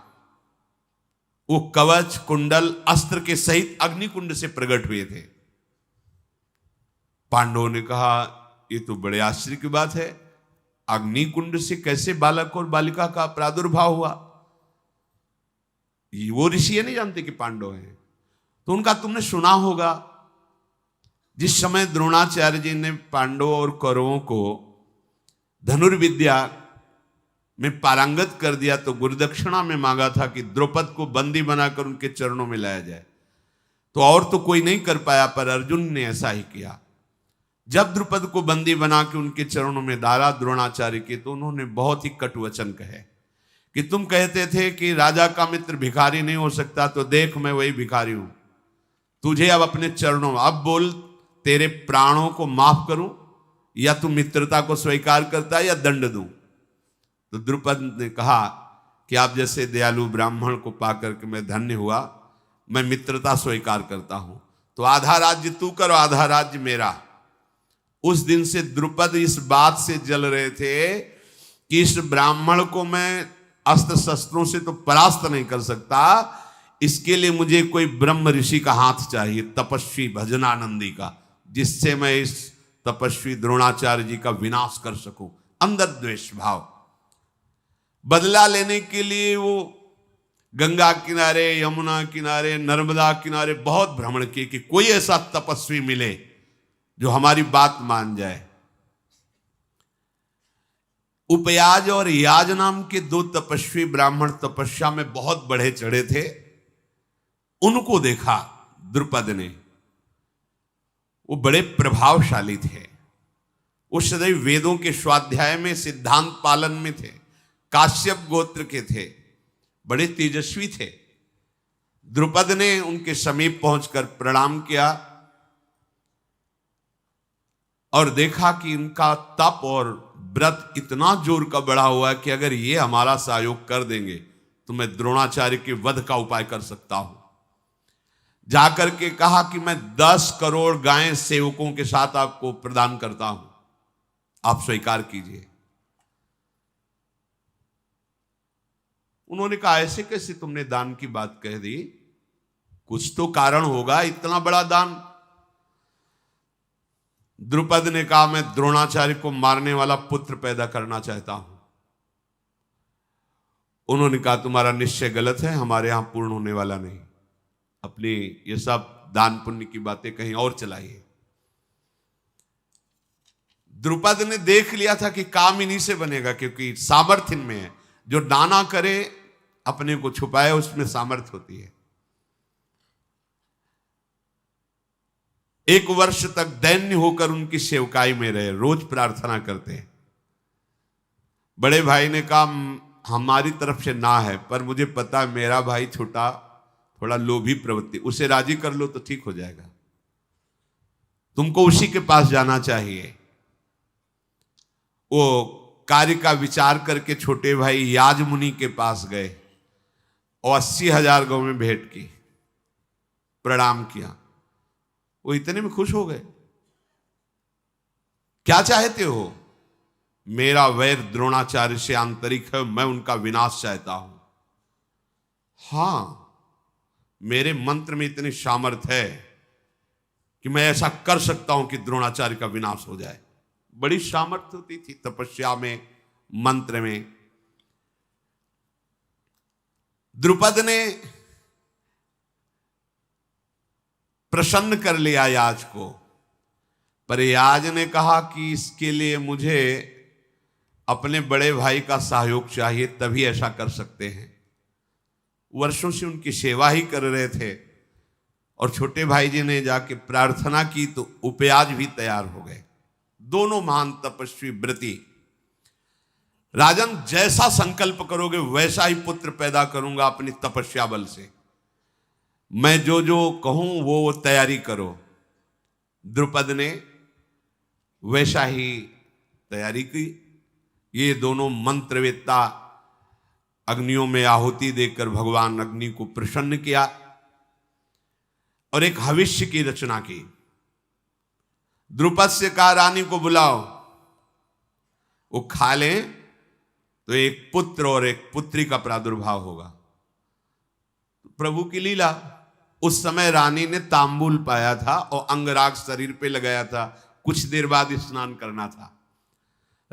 वो कवच, कुंडल, अस्त्र के सहित अग्निकुंड से प्रकट हुए थे। पांडवों ने कहा, ये तो बड़े आश्चर्य की बात है, अग्निकुंड से कैसे बालक और बालिका का प्रादुर्भाव हुआ। वो ऋषि नहीं जानते कि पांडव हैं। तो उनका तुमने सुना होगा, जिस समय द्रोणाचार्य जी ने पांडवों और कौरवों को धनुर्विद्या में पारंगत कर दिया, तो गुरुदक्षिणा में मांगा था कि द्रौपद को बंदी बनाकर उनके चरणों में लाया जाए। तो और तो कोई नहीं कर पाया, पर अर्जुन ने ऐसा ही किया। जब द्रौपद को बंदी बना के उनके चरणों में डाला द्रोणाचार्य के, तो उन्होंने बहुत ही कटु वचन कहे कि तुम कहते थे कि राजा का मित्र भिखारी नहीं हो सकता, तो देख मैं वही भिखारी हूं। तुझे अब अपने चरणों में, अब बोल, तेरे प्राणों को माफ करूं या तू मित्रता को स्वीकार करता है या दंड दूं। तो द्रुपद ने कहा कि आप जैसे दयालु ब्राह्मण को पाकर के मैं धन्य हुआ, मैं मित्रता स्वीकार करता हूं। तो आधा राज्य तू करो, आधा राज्य मेरा। उस दिन से द्रुपद इस बात से जल रहे थे कि इस ब्राह्मण को मैं अस्त्र शस्त्रों से तो परास्त नहीं कर सकता, इसके लिए मुझे कोई ब्रह्म ऋषि का हाथ चाहिए, तपस्वी भजनानंदी का, जिससे मैं इस तपस्वी द्रोणाचार्य जी का विनाश कर सकूं। अंदर द्वेष भाव। बदला लेने के लिए वो गंगा किनारे, यमुना किनारे, नर्मदा किनारे बहुत भ्रमण किए कि कोई ऐसा तपस्वी मिले जो हमारी बात मान जाए। उपयाज और याज नाम के दो तपस्वी ब्राह्मण तपस्या में बहुत बढ़े चढ़े थे। उनको देखा द्रुपद ने, वो बड़े प्रभावशाली थे। वो सदैव वेदों के स्वाध्याय में, सिद्धांत पालन में थे, काश्यप गोत्र के थे, बड़े तेजस्वी थे। द्रुपद ने उनके समीप पहुंचकर प्रणाम किया और देखा कि इनका तप और व्रत इतना जोर का बढ़ा हुआ है कि अगर ये हमारा सहयोग कर देंगे तो मैं द्रोणाचार्य के वध का उपाय कर सकता हूं। जाकर के कहा कि मैं 10 करोड़ गायें सेवकों के साथ आपको प्रदान करता हूं, आप स्वीकार कीजिए। उन्होंने कहा ऐसे कैसे तुमने दान की बात कह दी, कुछ तो कारण होगा, इतना बड़ा दान। द्रुपद ने कहा मैं द्रोणाचार्य को मारने वाला पुत्र पैदा करना चाहता हूं। उन्होंने कहा तुम्हारा निश्चय गलत है, हमारे यहां पूर्ण होने वाला नहीं, अपनी ये सब दान पुण्य की बातें कहीं और चलाइए। द्रुपद ने देख लिया था कि काम इन्हीं से बनेगा, क्योंकि सामर्थ्य इनमें है। जो दाना करे अपने को छुपाए, उसमें सामर्थ्य होती है। 1 वर्ष तक दैन्य होकर उनकी सेवकाई में रहे, रोज प्रार्थना करते हैं। बड़े भाई ने कहा हमारी तरफ से ना है, पर मुझे पता है मेरा भाई छोटा थोड़ा लोभी प्रवृत्ति, उसे राजी कर लो तो ठीक हो जाएगा, तुमको उसी के पास जाना चाहिए। वो कार्य का विचार करके छोटे भाई याज मुनि के पास गए और 80,000 गौ में भेंट की, प्रणाम किया। वो इतने में खुश हो गए। क्या चाहते हो? मेरा वैर द्रोणाचार्य से आंतरिक है, मैं उनका विनाश चाहता हूं। हां, मेरे मंत्र में इतनी सामर्थ्य है कि मैं ऐसा कर सकता हूं कि द्रोणाचार्य का विनाश हो जाए। बड़ी सामर्थ्य होती थी तपस्या में, मंत्र में। द्रुपद ने प्रसन्न कर लिया याज को, पर याज ने कहा कि इसके लिए मुझे अपने बड़े भाई का सहयोग चाहिए, तभी ऐसा कर सकते हैं। वर्षों से उनकी सेवा ही कर रहे थे और छोटे भाई जी ने जाके प्रार्थना की तो उपयाज भी तैयार हो गए। दोनों महान तपस्वी व्रती। राजन, जैसा संकल्प करोगे वैसा ही पुत्र पैदा करूंगा अपनी तपस्या बल से। मैं जो जो कहूं वो तैयारी करो। द्रुपद ने वैसा ही तैयारी की। ये दोनों मंत्रवेत्ता अग्नियों में आहुति देकर भगवान अग्नि को प्रसन्न किया और एक हविष्य की रचना की। द्रुपद से कहा रानी को बुलाओ, वो खा लें तो एक पुत्र और एक पुत्री का प्रादुर्भाव होगा। प्रभु की लीला। उस समय रानी ने तांबूल पाया था और अंगराग शरीर पे लगाया था, कुछ देर बाद स्नान करना था।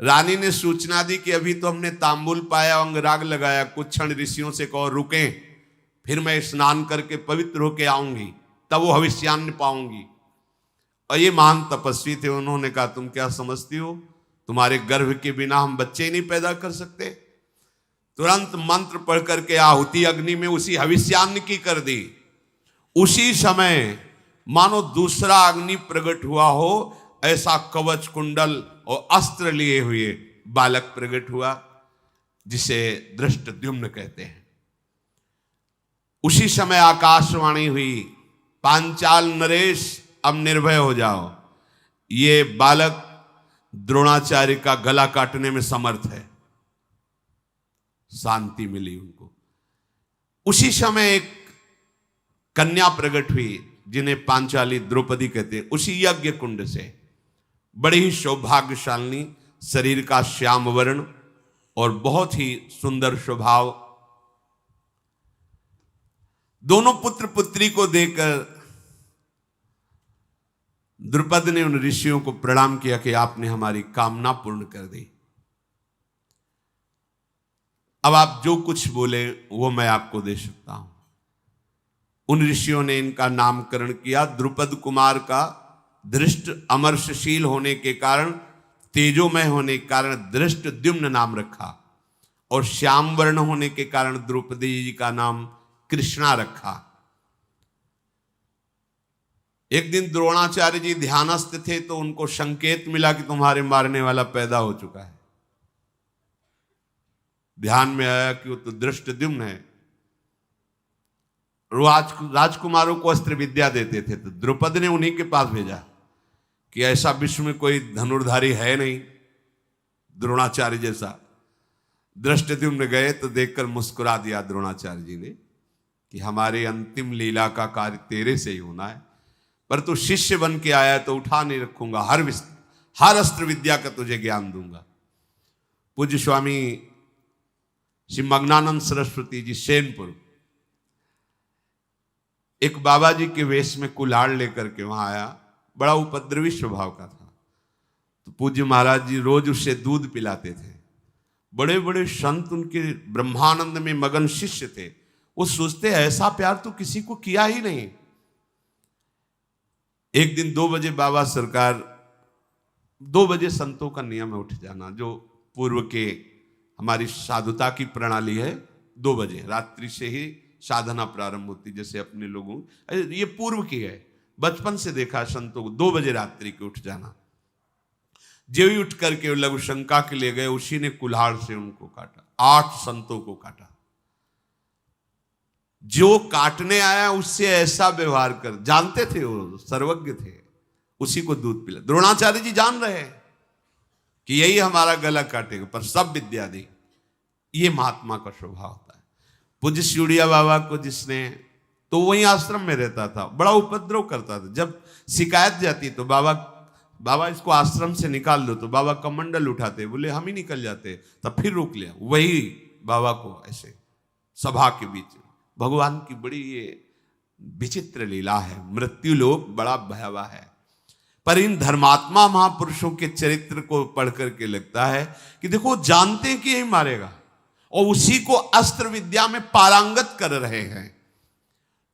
रानी ने सूचना दी कि अभी तो हमने तांबूल पाया, अंगराग लगाया, कुछ क्षण ऋषियों से कहो रुकें, फिर मैं स्नान करके पवित्र होके आऊंगी, तब वो हविष्यान्न पाऊंगी। और ये महान तपस्वी थे। उन्होंने कहा तुम क्या समझती हो, तुम्हारे गर्भ के बिना हम बच्चे ही नहीं पैदा कर सकते। तुरंत मंत्र पढ़ करके आहुति अग्नि में उसी हविष्यान्न की कर दी। उसी समय मानो दूसरा अग्नि प्रकट हुआ हो, ऐसा कवच कुंडल और अस्त्र लिए हुए बालक प्रकट हुआ, जिसे धृष्टद्युम्न कहते हैं। उसी समय आकाशवाणी हुई, पांचाल नरेश अब निर्भय हो जाओ, ये बालक द्रोणाचार्य का गला काटने में समर्थ है। शांति मिली उनको। उसी समय एक कन्या प्रकट हुई जिन्हें पांचाली द्रौपदी कहते हैं, उसी यज्ञ कुंड से। बड़ी ही सौभाग्यशालिनी, शरीर का श्याम वर्ण और बहुत ही सुंदर स्वभाव। दोनों पुत्र पुत्री को देखकर द्रुपद ने उन ऋषियों को प्रणाम किया कि आपने हमारी कामना पूर्ण कर दी। अब आप जो कुछ बोले वो मैं आपको दे सकता हूं। उन ऋषियों ने इनका नामकरण किया। द्रुपद कुमार का दृष्ट अमर्षशील होने के कारण, तेजोमय होने के कारण दृष्टद्युम्न नाम रखा, और श्याम वर्ण होने के कारण द्रौपदी जी का नाम कृष्णा रखा। एक दिन द्रोणाचार्य जी ध्यानस्थ थे तो उनको संकेत मिला कि तुम्हारे मारने वाला पैदा हो चुका है। ध्यान में आया कि वो तो दृष्टद्युम्न है। राजकुमारों को अस्त्र विद्या देते थे, तो द्रुपद ने उन्हीं के पास भेजा कि ऐसा विश्व में कोई धनुर्धारी है नहीं द्रोणाचार्य जैसा। दृष्टद्युम्न गए तो देखकर मुस्कुरा दिया द्रोणाचार्य जी ने कि हमारे अंतिम लीला का कार्य तेरे से ही होना है, पर तू शिष्य बन के आया तो उठा नहीं रखूंगा, हर अस्त्र विद्या का तुझे ज्ञान दूंगा। पूज्य स्वामी श्री मग्नानंद सरस्वती जी सेनपुर एक बाबा जी के वेश में कुल्हाड़ लेकर के वहां आया। बड़ा उपद्रवी स्वभाव का था। तो पूज्य महाराज जी रोज उसे दूध पिलाते थे। बड़े बड़े संत उनके ब्रह्मानंद में मगन शिष्य थे। वो सोचते ऐसा प्यार तो किसी को किया ही नहीं। एक दिन 2 बजे बाबा सरकार, 2 बजे संतों का नियम है उठ जाना, जो पूर्व के हमारी साधुता की प्रणाली है। 2 बजे रात्रि से ही साधना प्रारंभ होती, जैसे अपने लोगों, ये पूर्व की है, बचपन से देखा संतों को 2 बजे रात्रि के उठ जाना। जो ही उठ करके लघु शंका के लिए गए, उसी ने कुल्हाड़ से उनको काटा। 8 संतों को काटा। जो काटने आया उससे ऐसा व्यवहार कर, जानते थे वो सर्वज्ञ थे, उसी को दूध पिला। द्रोणाचार्य जी जान रहे हैं कि यही हमारा गला काटेगा, पर सब विद्या दी। ये महात्मा का स्वभाव होता है। पूज्य सिउड़िया बाबा को जिसने, तो वही आश्रम में रहता था, बड़ा उपद्रव करता था। जब शिकायत जाती तो बाबा इसको आश्रम से निकाल दो, तो बाबा कमंडल उठाते, बोले हम ही निकल जाते, तब फिर रोक लिया। वही बाबा को ऐसे सभा के बीच। भगवान की बड़ी ये विचित्र लीला है। मृत्यु लोक बड़ा भयावह है, पर इन धर्मात्मा महापुरुषों के चरित्र को पढ़ करके लगता है कि देखो जानते हैं कि यही मारेगा और उसी को अस्त्र विद्या में पारंगत कर रहे हैं।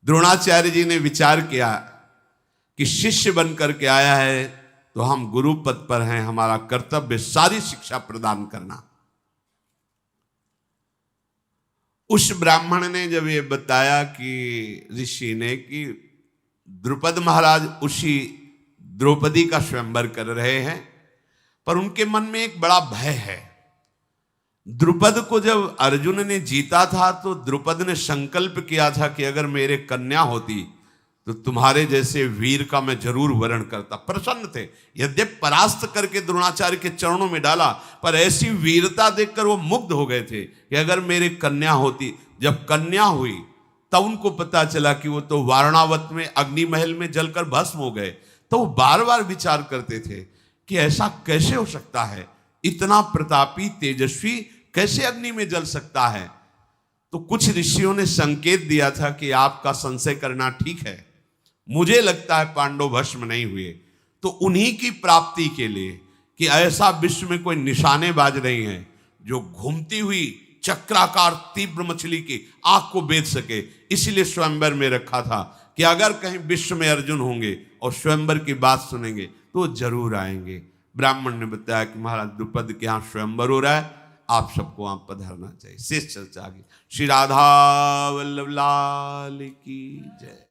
द्रोणाचार्य जी ने विचार किया कि शिष्य बन करके आया है तो हम गुरु पद पर हैं, हमारा कर्तव्य सारी शिक्षा प्रदान करना। उस ब्राह्मण ने जब ये बताया कि ऋषि ने कि द्रुपद महाराज उसी द्रौपदी का स्वयंवर कर रहे हैं, पर उनके मन में एक बड़ा भय है। द्रुपद को जब अर्जुन ने जीता था तो द्रुपद ने संकल्प किया था कि अगर मेरे कन्या होती तो तुम्हारे जैसे वीर का मैं जरूर वरण करता। प्रसन्न थे, यद्यपि परास्त करके द्रोणाचार्य के चरणों में डाला, पर ऐसी वीरता देखकर वो मुग्ध हो गए थे कि अगर मेरे कन्या होती। जब कन्या हुई तब उनको पता चला कि वो तो वारणावत में अग्नि महल में जलकर भस्म हो गए। तो वो बार बार विचार करते थे कि ऐसा कैसे हो सकता है, इतना प्रतापी तेजस्वी कैसे अग्नि में जल सकता है। तो कुछ ऋषियों ने संकेत दिया था कि आपका संशय करना ठीक है, मुझे लगता है पांडव भस्म नहीं हुए। तो उन्हीं की प्राप्ति के लिए कि ऐसा विश्व में कोई निशानेबाज नहीं है जो घूमती हुई चक्राकार तीव्र मछली की आंख को बेच सके, इसलिए स्वयंवर में रखा था कि अगर कहीं विश्व में अर्जुन होंगे और स्वयंवर की बात सुनेंगे तो जरूर आएंगे। ब्राह्मण ने बताया कि महाराज द्रुपद के यहाँ स्वयंवर हो रहा है, आप सबको वहां पधारना चाहिए। शेष चर्चा आगे। श्री राधा वल्लभ लाल की जय।